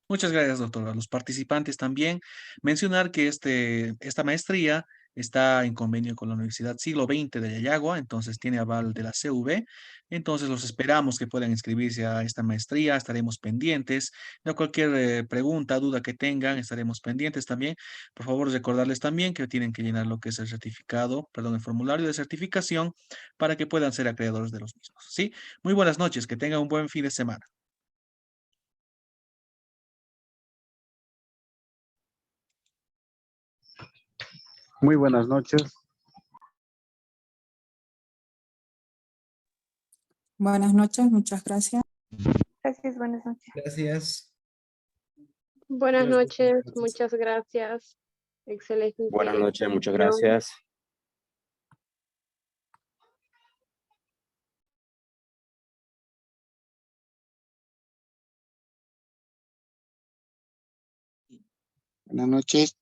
Muchas gracias, doctor. A los participantes también mencionar que esta maestría está en convenio con la Universidad Siglo XX de Yayagua, entonces tiene aval de la CV. Entonces los esperamos que puedan inscribirse a esta maestría, estaremos pendientes. De cualquier pregunta, duda que tengan, estaremos pendientes también. Por favor, recordarles también que tienen que llenar lo que es el certificado, perdón, el formulario de certificación para que puedan ser acreedores de los mismos. ¿Sí? Muy buenas noches, que tengan un buen fin de semana. Muy buenas noches. Buenas noches, muchas gracias. Gracias, buenas noches. Gracias. Buenas noches, muchas gracias. Excelente. Buenas noches, muchas sesión. gracias. Buenas noches.